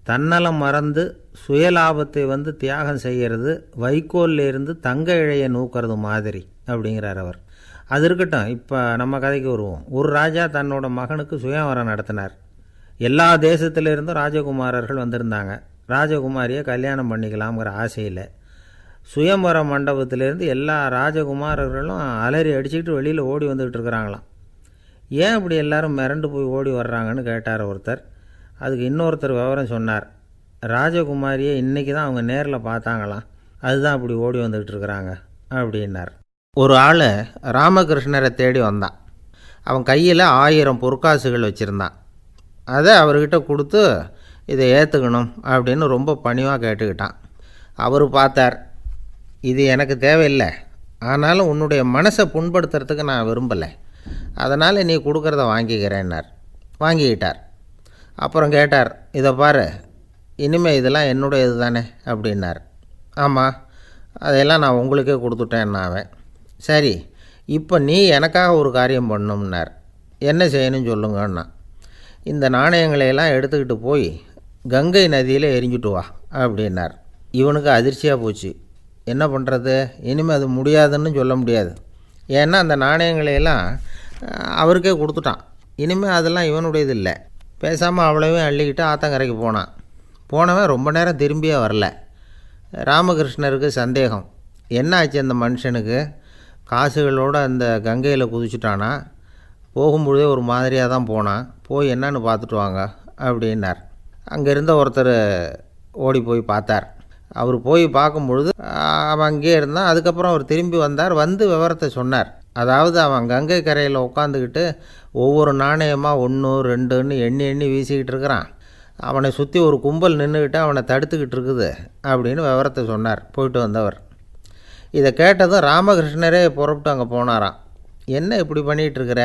Speaker 1: தன்னலம் மறந்து சுயலாபத்தை தியாகம் செய்கிறது வைக்கோல்லேருந்து தங்க இழையை நூக்கிறது மாதிரி அப்படிங்கிறார் அவர். அது இருக்கட்டும், இப்போ நம்ம கதைக்கு வருவோம். ஒரு ராஜா தன்னோட மகனுக்கு சுயவரம் நடத்தினார். எல்லா தேசத்திலிருந்தும் ராஜகுமாரர்கள் வந்திருந்தாங்க. ராஜகுமாரியை கல்யாணம் பண்ணிக்கலாம்ங்கிற ஆசையில் சுயம்பர மண்டபத்திலேருந்து எல்லா ராஜகுமாரர்களும் அலறி அடிச்சுக்கிட்டு வெளியில் ஓடி வந்துக்கிட்டு இருக்கிறாங்களாம். ஏன் இப்படி எல்லாரும் மிரண்டு போய் ஓடி வர்றாங்கன்னு கேட்டார் ஒருத்தர். அதுக்கு இன்னொருத்தர் விவரம் சொன்னார். ராஜகுமாரியை இன்றைக்கி தான் அவங்க நேரில் பார்த்தாங்களாம், அதுதான் அப்படி ஓடி வந்துக்கிட்டு இருக்கிறாங்க அப்படின்னார். ஒரு ஆள் ராமகிருஷ்ணரை தேடி வந்தான். அவன் கையில் 1000 பொற்காசுகள் வச்சுருந்தான். அதை அவர்கிட்ட கொடுத்து இதை ஏற்றுக்கணும் அப்படின்னு ரொம்ப பணிவாக கேட்டுக்கிட்டான். அவர் பார்த்தார். இது எனக்கு தேவையில்லை, ஆனாலும் உன்னுடைய மனசை புண்படுத்துறதுக்கு நான் விரும்பலை, அதனால் நீ கொடுக்குறத வாங்கிக்கிறேன்னார். வாங்கிக்கிட்டார். அப்புறம் கேட்டார், இதை பாரு, இனிமேல் இதெல்லாம் என்னுடைய இது தானே அப்படின்னார். ஆமாம், அதையெல்லாம் நான் உங்களுக்கே கொடுத்துட்டேன். அவன், சரி, இப்போ நீ எனக்காக ஒரு காரியம் பண்ணணும்னார். என்ன செய்யணும்னு சொல்லுங்கன்னா, இந்த நாணயங்களையெல்லாம் எடுத்துக்கிட்டு போய் கங்கை நதியில் எரிஞ்சுட்டு வா அப்படின்னார். இவனுக்கு அதிர்ச்சியாக போச்சு. என்ன பண்ணுறது? இனிமேல் அது முடியாதுன்னு சொல்ல முடியாது. ஏன்னா அந்த நாணயங்களையெல்லாம் அவருக்கே கொடுத்துட்டான். இனிமேல் அதெல்லாம் இவனுடையது இல்லை. பேசாமல் அவ்வளவையும் அள்ளிக்கிட்டு ஆத்தங்கரைக்கு போனான். போனவன் ரொம்ப நேரம் திரும்பியே வரல. ராமகிருஷ்ணருக்கு சந்தேகம். என்ன ஆச்சு அந்த மனுஷனுக்கு? காசுகளோடு அந்த கங்கையில் குதிச்சுட்டானா? போகும்பொழுதே ஒரு மாதிரியாக தான் போனான். போய் என்னன்னு பார்த்துட்டு வாங்க அப்படின்னார். அங்கே இருந்த ஒருத்தர் ஓடி போய் பார்த்தார். அவர் போய் பார்க்கும்பொழுது அவன் அங்கேயே இருந்தான். அதுக்கப்புறம் அவர் திரும்பி வந்தார். வந்து விவரத்தை சொன்னார். அதாவது அவன் கங்கை கரையில் உட்காந்துக்கிட்டு ஒவ்வொரு நாணயமாக 1 2ன்னு எண்ணி எண்ணி வீசிக்கிட்டு இருக்கிறான். அவனை சுற்றி ஒரு கும்பல் நின்றுக்கிட்டு அவனை தடுத்துக்கிட்டு இருக்குது அப்படின்னு விவரத்தை சொன்னார் போயிட்டு வந்தவர். இதை கேட்டதும் ராமகிருஷ்ணரே புறப்பட்டு அங்கே போனாராம். என்ன இப்படி பண்ணிகிட்ருக்கிற?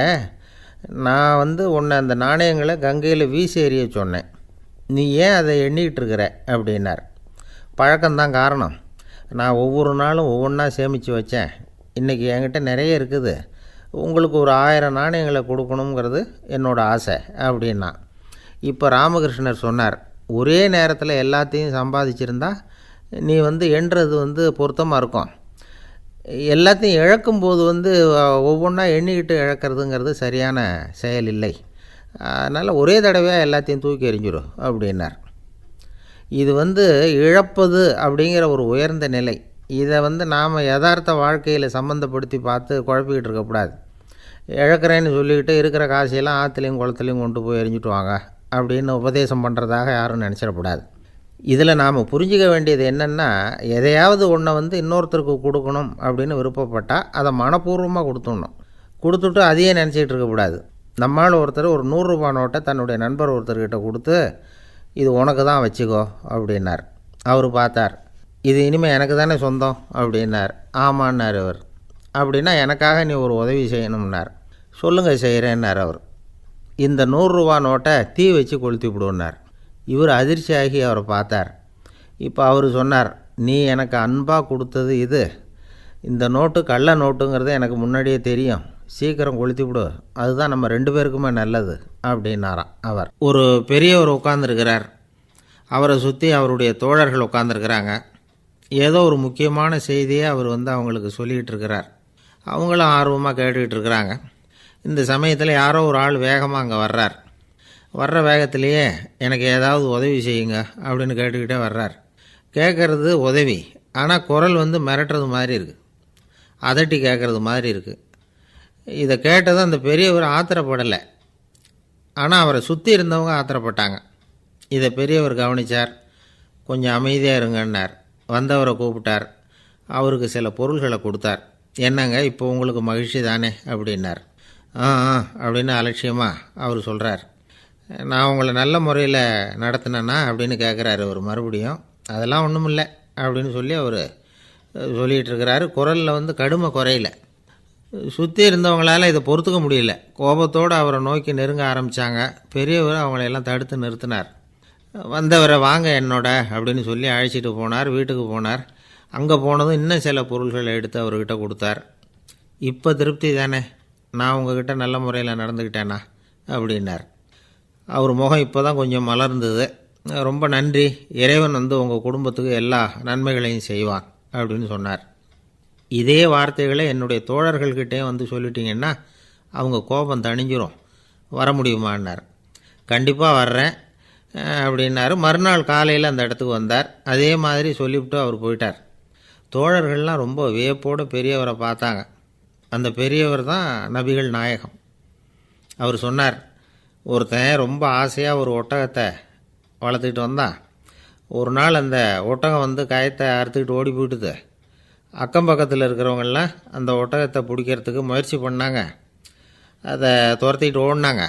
Speaker 1: நான் உன்னை அந்த நாணயங்களை கங்கையில் வீசி எறிய சொன்னேன். நீ ஏன் அதை எண்ணிக்கிட்டு இருக்கிற அப்படின்னார். பழக்கம்தான் காரணம். நான் ஒவ்வொரு நாளும் ஒவ்வொன்றா சேமித்து வச்சேன். இன்றைக்கி என்கிட்ட நிறைய இருக்குது. உங்களுக்கு ஒரு 1000 நாணயங்களை கொடுக்கணுங்கிறது என்னோடய ஆசை அப்படின்னா. இப்போ ராமகிருஷ்ணர் சொன்னார், ஒரே நேரத்தில் எல்லாத்தையும் சம்பாதிச்சிருந்தா நீ எண்ணுறது பொருத்தமாக இருக்கும். எல்லாத்தையும் இழக்கும்போது ஒவ்வொன்றா எண்ணிக்கிட்டு இழக்கிறதுங்கிறது சரியான செயல் இல்லை. அதனால் ஒரே தடவையாக எல்லாத்தையும் தூக்கி எறிஞ்சிடும் அப்படின்னார். இது இழப்பது அப்படிங்கிற ஒரு உயர்ந்த நிலை. இதை நாம் யதார்த்த வாழ்க்கையில் சம்மந்தப்படுத்தி பார்த்து குழப்பிக்கிட்டு இருக்கக்கூடாது. இழக்கிறேன்னு சொல்லிக்கிட்டு இருக்கிற காசையெல்லாம் ஆற்றுலையும் குளத்துலையும் கொண்டு போய் எறிஞ்சிட்டு வாங்க அப்படின்னு உபதேசம் பண்ணுறதாக யாரும் நினச்சிடக்கூடாது. இதில் நாம் புரிஞ்சிக்க வேண்டியது என்னென்னா, எதையாவது ஒன்றை இன்னொருத்தருக்கு கொடுக்கணும் அப்படின்னு விருப்பப்பட்டால் அதை மனப்பூர்வமாக கொடுத்துடணும். கொடுத்துட்டு அதையே நினச்சிக்கிட்டு இருக்கக்கூடாது. நம்மால் ஒருத்தர் ஒரு 100 ரூபா நோட்டை தன்னுடைய நண்பர் ஒருத்தர்கிட்ட கொடுத்து, இது உனக்கு தான் வச்சுக்கோ அப்படின்னார். அவர் பார்த்தார். இது இனிமேல் எனக்கு தானே சொந்தம் அப்படின்னார். ஆமான்னார் அவர். அப்படின்னா எனக்காக நீ ஒரு உதவி செய்யணும்னார். சொல்லுங்கள் செய்கிறேன்னார் அவர். இந்த 100 ரூபா நோட்டை தீ வச்சு கொளுத்தி விடுன்னார். இவர் அதிர்ச்சியாகி அவரை பார்த்தார். இப்போ அவர் சொன்னார், நீ எனக்கு அன்பாக கொடுத்தது இது. இந்த நோட்டு கள்ள நோட்டுங்கிறது எனக்கு முன்னாடியே தெரியும். சீக்கிரம் கொளுத்தி விடு, அதுதான் நம்ம 2 பேருக்குமே நல்லது அப்படின்னாராம் அவர். ஒரு பெரியவர் உட்காந்துருக்கிறார். அவரை சுற்றி அவருடைய தோழர்கள் உட்காந்துருக்கிறாங்க. ஏதோ ஒரு முக்கியமான செய்தியை அவர் அவங்களுக்கு சொல்லிக்கிட்டு இருக்கிறார். அவங்களும் ஆர்வமாக கேட்டுக்கிட்டு இருக்கிறாங்க. இந்த சமயத்தில் யாரோ ஒரு ஆள் வேகமாக அங்கே வர்றார். வர்ற வேகத்திலேயே எனக்கு ஏதாவது உதவி செய்யுங்க அப்படின்னு கேட்டுக்கிட்டே வர்றார். கேட்குறது உதவி, ஆனால் குரல் மிரட்டுறது மாதிரி இருக்குது. அதட்டி கேட்குறது மாதிரி இருக்குது. இதை கேட்டதும் அந்த பெரியவர் ஆத்திரப்படலை. ஆனால் அவரை சுற்றி இருந்தவங்க ஆத்திரப்பட்டாங்க. இதை பெரியவர் கவனித்தார். கொஞ்சம் அமைதியாக இருங்கன்னார். வந்தவரை கூப்பிட்டார். அவருக்கு சில பொருள்களை கொடுத்தார். என்னங்க இப்போ உங்களுக்கு மகிழ்ச்சி தானே அப்படின்னார். ஆ அப்படின்னு அலட்சியமாக அவர் சொல்கிறார். நான் உங்களை நல்ல முறையில் நடத்தினேன்னா அப்படின்னு கேட்குறாரு அவர் மறுபடியும். அதெல்லாம் ஒன்றும் இல்லை அப்படின்னு சொல்லி அவர் சொல்லிகிட்டு இருக்கிறாரு. குரலில் கடுமை குறையில. சுற்றி இருந்தவங்களால் இதை பொறுத்துக்க முடியல. கோபத்தோடு அவரை நோக்கி நெருங்க ஆரம்பித்தாங்க. பெரியவர் அவங்களையெல்லாம் தடுத்து நிறுத்தினார். வந்தவரை வாங்க என்னோட அப்படின்னு சொல்லி அழைச்சிட்டு போனார். வீட்டுக்கு போனார். அங்கே போனதும் இன்னும் சில பொருள்களை எடுத்து அவர்கிட்ட கொடுத்தார். இப்போ திருப்தி தானே? நான் உங்ககிட்ட நல்ல முறையில் நடந்துக்கிட்டேனா அப்படின்னார். அவர் முகம் இப்போ தான் கொஞ்சம் மலர்ந்தது. ரொம்ப நன்றி, இறைவன் உங்கள் குடும்பத்துக்கு எல்லா நன்மைகளையும் செய்வான் அப்படின்னு சொன்னார். இதே வார்த்தைகளை என்னுடைய தோழர்கள்கிட்டே சொல்லிட்டீங்கன்னா அவங்க கோபம் தணிஞ்சிரும். வர முடியுமான்னார். கண்டிப்பாக வர்றேன் அப்படின்னாரு. மறுநாள் காலையில் அந்த இடத்துக்கு வந்தார். அதே மாதிரி சொல்லிவிட்டு அவர் போயிட்டார். தோழர்கள்லாம் ரொம்ப வியப்போடு பெரியவரை பார்த்தாங்க. அந்த பெரியவர் தான் நபிகள் நாயகம். அவர் சொன்னார், ஒருத்தன் ரொம்ப ஆசையாக ஒரு ஒட்டகத்தை வளர்த்துக்கிட்டு வந்தான். ஒரு நாள் அந்த ஒட்டகம் கயத்தை அறுத்துக்கிட்டு ஓடி போயிட்டுது. அக்கம் பக்கத்தில் இருக்கிறவங்கெல்லாம் அந்த ஒட்டகத்தை பிடிக்கிறதுக்கு முயற்சி பண்ணாங்க. அதை துரத்திக்கிட்டு ஓடினாங்க.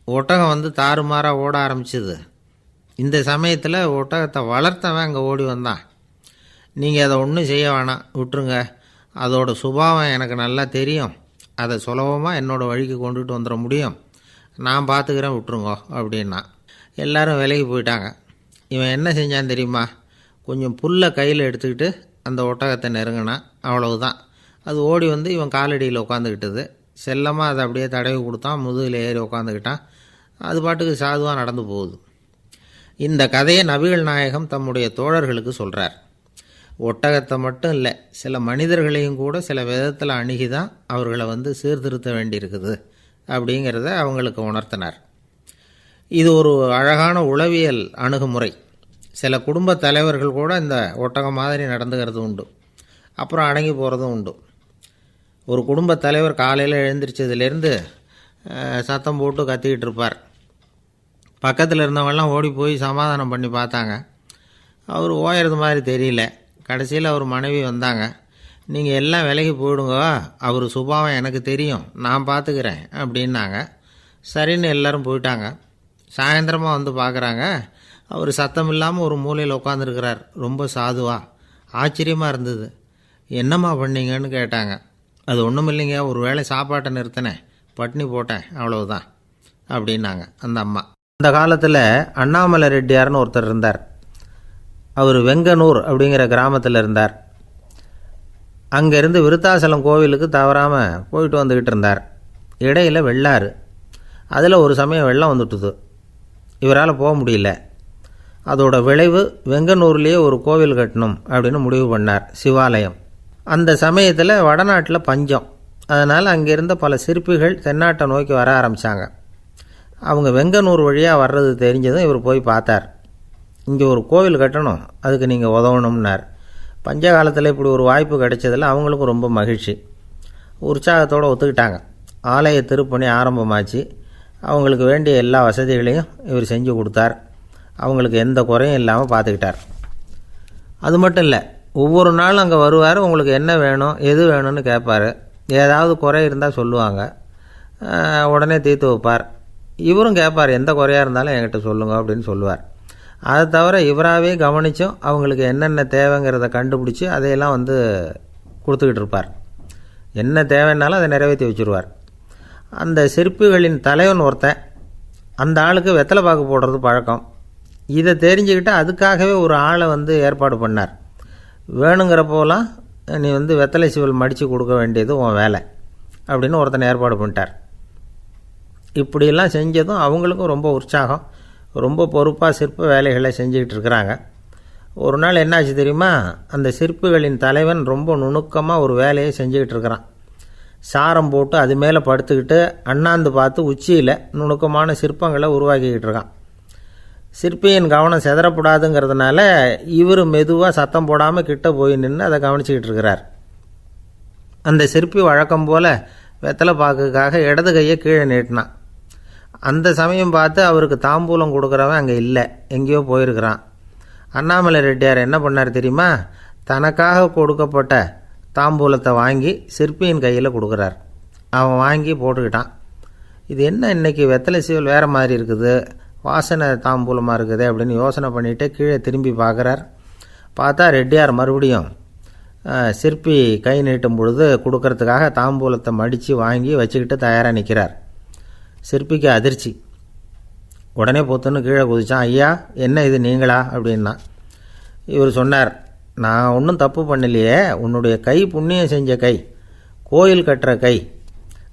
Speaker 1: ஒட்டகம் தாறுமாறாக ஓட ஆரம்பிச்சிது. இந்த சமயத்தில் ஒட்டகத்தை வளர்த்தவன் அங்கே ஓடி வந்தான். நீங்கள் அதை ஒன்றும் செய்ய வேணாம், விட்டுருங்க. அதோட சுபாவம் எனக்கு நல்லா தெரியும். அதை சுலபமாக என்னோடய வழிக்கு கொண்டுட்டு வந்துட முடியும். நான் பார்த்துக்கிறேன், விட்டுருங்கோ அப்படின்னா. எல்லோரும் விலகி போயிட்டாங்க. இவன் என்ன செஞ்சான் தெரியுமா? கொஞ்சம் புல்லை கையில் எடுத்துக்கிட்டு அந்த ஒட்டகத்தை நெருங்கினான். அவ்வளவுதான். அது ஓடி வந்து இவன் காலடியில் உட்காந்துக்கிட்டது. செல்லமாக அதை அப்படியே தடவி கொடுத்தான், முதுகில் ஏறி உட்காந்துக்கிட்டான். அது பாட்டுக்கு சாதுவாக நடந்து போகுது. இந்த கதையை நபிகள் நாயகம் தம்முடைய தோழர்களுக்கு சொல்கிறார். ஒட்டகத்தை மட்டும் இல்லை, சில மனிதர்களையும் கூட சில விதத்தில் அணுகி தான் அவர்களை வந்து சீர்திருத்த வேண்டியிருக்குது அப்படிங்கிறத அவங்களுக்கு உணர்த்தினார். இது ஒரு அழகான உளவியல் அணுகுமுறை. சில குடும்ப தலைவர்கள் கூட இந்த ஒட்டகம் மாதிரி நடந்துக்கிறது உண்டு, அப்புறம் அடங்கி போகிறதும் உண்டு. ஒரு குடும்ப தலைவர் காலையில் எழுந்திரிச்சதுலேருந்து சத்தம் போட்டு கத்திக்கிட்டு இருப்பார். பக்கத்தில் இருந்தவங்கெல்லாம் ஓடி போய் சமாதானம் பண்ணி பார்த்தாங்க. அவர் ஓயறது மாதிரி தெரியல. கடைசியில் அவர் மனைவி வந்தாங்க. நீங்கள் எல்லாம் விலகி போயிடுங்க, அவர் சுபாவம் எனக்கு தெரியும், நான் பார்த்துக்கிறேன் அப்படின்னாங்க. சரின்னு எல்லோரும் போயிட்டாங்க. சாயந்தரமாக வந்து பார்க்குறாங்க, அவர் சத்தம் இல்லாமல் ஒரு மூலையில் உட்காந்துருக்கிறார், ரொம்ப சாதுவாக. ஆச்சரியமாக இருந்தது. என்னம்மா பண்ணீங்கன்னு கேட்டாங்க. அது ஒன்றும் இல்லைங்க, ஒரு வேளை சாப்பாட்டை நிறுத்தினேன், பட்னி போட்டேன், அவ்வளவுதான் அப்படின்னாங்க அந்த அம்மா. அந்த காலத்தில் அண்ணாமலை ரெட்டியார்னு ஒருத்தர் இருந்தார். அவர் வெங்கனூர் அப்படிங்கிற கிராமத்தில் இருந்தார். அங்கேருந்து விருத்தாசலம் கோவிலுக்கு தவறாமல் போயிட்டு வந்துக்கிட்டு இருந்தார். இடையில் வெள்ளாறு, அதில் ஒரு சமயம் வெள்ளம் வந்துட்டுது. இவரால் போக முடியல. அதோட விளைவு வெங்கனூர்லேயே ஒரு கோவில் கட்டணும் அப்படின்னு முடிவு பண்ணார், சிவாலயம். அந்த சமயத்தில் வடநாட்டில் பஞ்சம். அதனால் அங்கே இருந்த பல சிற்பிகள் தென்னாட்டை நோக்கி வர ஆரம்பித்தாங்க. அவங்க வெங்கனூர் வழியாக வர்றது தெரிஞ்சதும் இவர் போய் பார்த்தார். இங்கே ஒரு கோவில் கட்டணும், அதுக்கு நீங்கள் உதவணும்னார். பஞ்ச காலத்தில் இப்படி ஒரு வாய்ப்பு கிடைச்சதில் அவங்களுக்கும் ரொம்ப மகிழ்ச்சி. உற்சாகத்தோடு ஒத்துக்கிட்டாங்க. ஆலய திருப்பணி ஆரம்பமாச்சு. அவங்களுக்கு வேண்டிய எல்லா வசதிகளையும் இவர் செஞ்சு கொடுத்தார். அவங்களுக்கு எந்த குறையும் இல்லாமல் பார்த்துக்கிட்டார். அது மட்டும் இல்லை, ஒவ்வொரு நாளும் அங்கே வருவார். உங்களுக்கு என்ன வேணும், எது வேணும்னு கேட்பார். ஏதாவது குறை இருந்தால் சொல்லுவாங்க, உடனே தீர்த்து வைப்பார். இவரும் கேட்பார், எந்த குறையாக இருந்தாலும் என்கிட்ட சொல்லுங்க அப்படின்னு சொல்லுவார். அதை தவிர இவராகவே கவனித்தும் அவங்களுக்கு என்னென்ன தேவைங்கிறத கண்டுபிடிச்சி அதையெல்லாம் வந்து கொடுத்துக்கிட்டு இருப்பார். என்ன தேவைன்னாலும் அதை நிறைவேற்றி வச்சுருவார். அந்த சிற்பிகளின் தலைவன் ஒருத்தன், அந்த ஆளுக்கு வெத்தலை பாக்கு போடுறது பழக்கம். இதை தெரிஞ்சுக்கிட்டு அதுக்காகவே ஒரு ஆளை வந்து ஏற்பாடு பண்ணார். வேணுங்கிறப்போலாம் நீ வந்து வெத்தலை சீவல் மடித்து கொடுக்க வேண்டியது உன் வேலை அப்படின்னு ஒருத்தனை ஏற்பாடு பண்ணிட்டார். இப்படியெல்லாம் செஞ்சதும் அவங்களுக்கும் ரொம்ப உற்சாகம். ரொம்ப பொறுப்பாக சிற்ப வேலைகளை செஞ்சுக்கிட்டு இருக்கிறாங்க. ஒரு நாள் என்னாச்சு தெரியுமா, அந்த சிற்பிகளின் தலைவன் ரொம்ப நுணுக்கமாக ஒரு வேலையை செஞ்சுக்கிட்டு இருக்கிறான். சாரம் போட்டு அது மேலே படுத்துக்கிட்டு அண்ணாந்து பார்த்து உச்சியில் நுணுக்கமான சிற்பங்களை உருவாக்கிக்கிட்டு இருக்கான். சிற்பியின் கவனம் செதறப்படாதுங்கிறதுனால இவர் மெதுவாக சத்தம் போடாமல் கிட்ட போய் நின்று அதை கவனிச்சிக்கிட்டு இருக்கிறார். அந்த சிற்பி வழக்கம் போல் வெத்தலை பாக்குக்காக இடது கையை கீழே நீட்டினான். அந்த சமயம் பார்த்து அவருக்கு தாம்பூலம் கொடுக்குறவன் அங்கே இல்லை, எங்கேயோ போயிருக்கிறான். அண்ணாமலை ரெட்டியார் என்ன பண்ணார் தெரியுமா, தனக்காக கொடுக்கப்பட்ட தாம்பூலத்தை வாங்கி சிற்பியின் கையில் கொடுக்குறார். அவன் வாங்கி போட்டுக்கிட்டான். இது என்ன இன்றைக்கி வெத்தலை சீவல் வேறு மாதிரி இருக்குது, வாசனை தாம்பூலமாக இருக்குது அப்படின்னு யோசனை பண்ணிவிட்டு கீழே திரும்பி பார்க்குறார். பார்த்தா ரெட்டியார் மறுபடியும் சிற்பி கை நீட்டும் பொழுது கொடுக்கறதுக்காக தாம்பூலத்தை மடித்து வாங்கி வச்சுக்கிட்டு தயாராக நிற்கிறார். சிற்பிக்கு அதிர்ச்சி. உடனே பொத்துன்னு கீழே குதிச்சான். ஐயா, என்ன இது நீங்களா அப்படின்னா. இவர் சொன்னார், நான் ஒன்றும் தப்பு பண்ணலையே, உன்னுடைய கை புண்ணியம் செஞ்ச கை, கோயில் கட்டுற கை,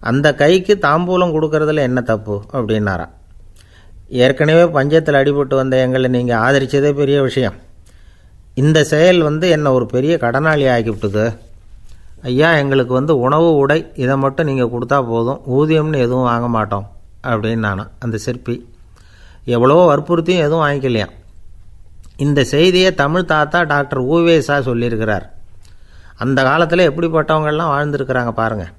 Speaker 1: அந்த கைக்கு தாம்பூலம் கொடுக்கறதுல என்ன தப்பு அப்படின்னாராம். ஏற்கனவே பஞ்சத்தில் அடிபட்டு வந்த எங்களை நீங்கள் ஆதரித்ததே பெரிய விஷயம். இந்த செயல் வந்து என்னை ஒரு பெரிய கடனாளி ஆக்கிவிட்டுது. ஐயா, எங்களுக்கு உணவு உடை இதை மட்டும் நீங்கள் கொடுத்தா போதும், ஊதியம்னு எதுவும் வாங்க மாட்டோம் அப்படின்னு நானும். அந்த சிற்பி எவ்வளவோ வற்புறுத்தியும் எதுவும் வாங்கிக்கலையாம். இந்த செய்தியை தமிழ் தாத்தா டாக்டர் ஊவேசா சொல்லியிருக்கிறார். அந்த காலத்தில் எப்படிப்பட்டவங்கள்லாம் வாழ்ந்துருக்கிறாங்க பாருங்கள்.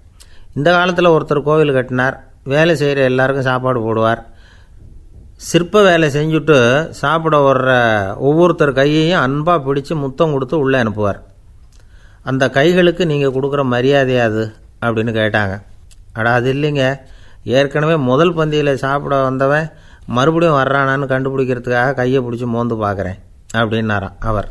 Speaker 1: இந்த காலத்தில் ஒருத்தர் கோவில் கட்டினார், வேலை செய்கிற எல்லாருக்கும் சாப்பாடு போடுவார். சிற்ப வேலை செஞ்சுட்டு சாப்பிட வர்ற ஒவ்வொருத்தர் கையையும் அன்பாக பிடிச்சி முத்தம் கொடுத்து உள்ளே அனுப்புவார். அந்த கைகளுக்கு நீங்கள் கொடுக்குற மரியாதையாது அப்படின்னு கேட்டாங்க. அடா, அது இல்லைங்க, ஏற்கனவே முதல் பந்தியில் சாப்பிட வந்தவன் மறுபடியும் வர்றானான்னு கண்டுபிடிக்கிறதுக்காக கையை பிடிச்சி மோந்து பார்க்குறேன் அப்படின்னாராம் அவர்.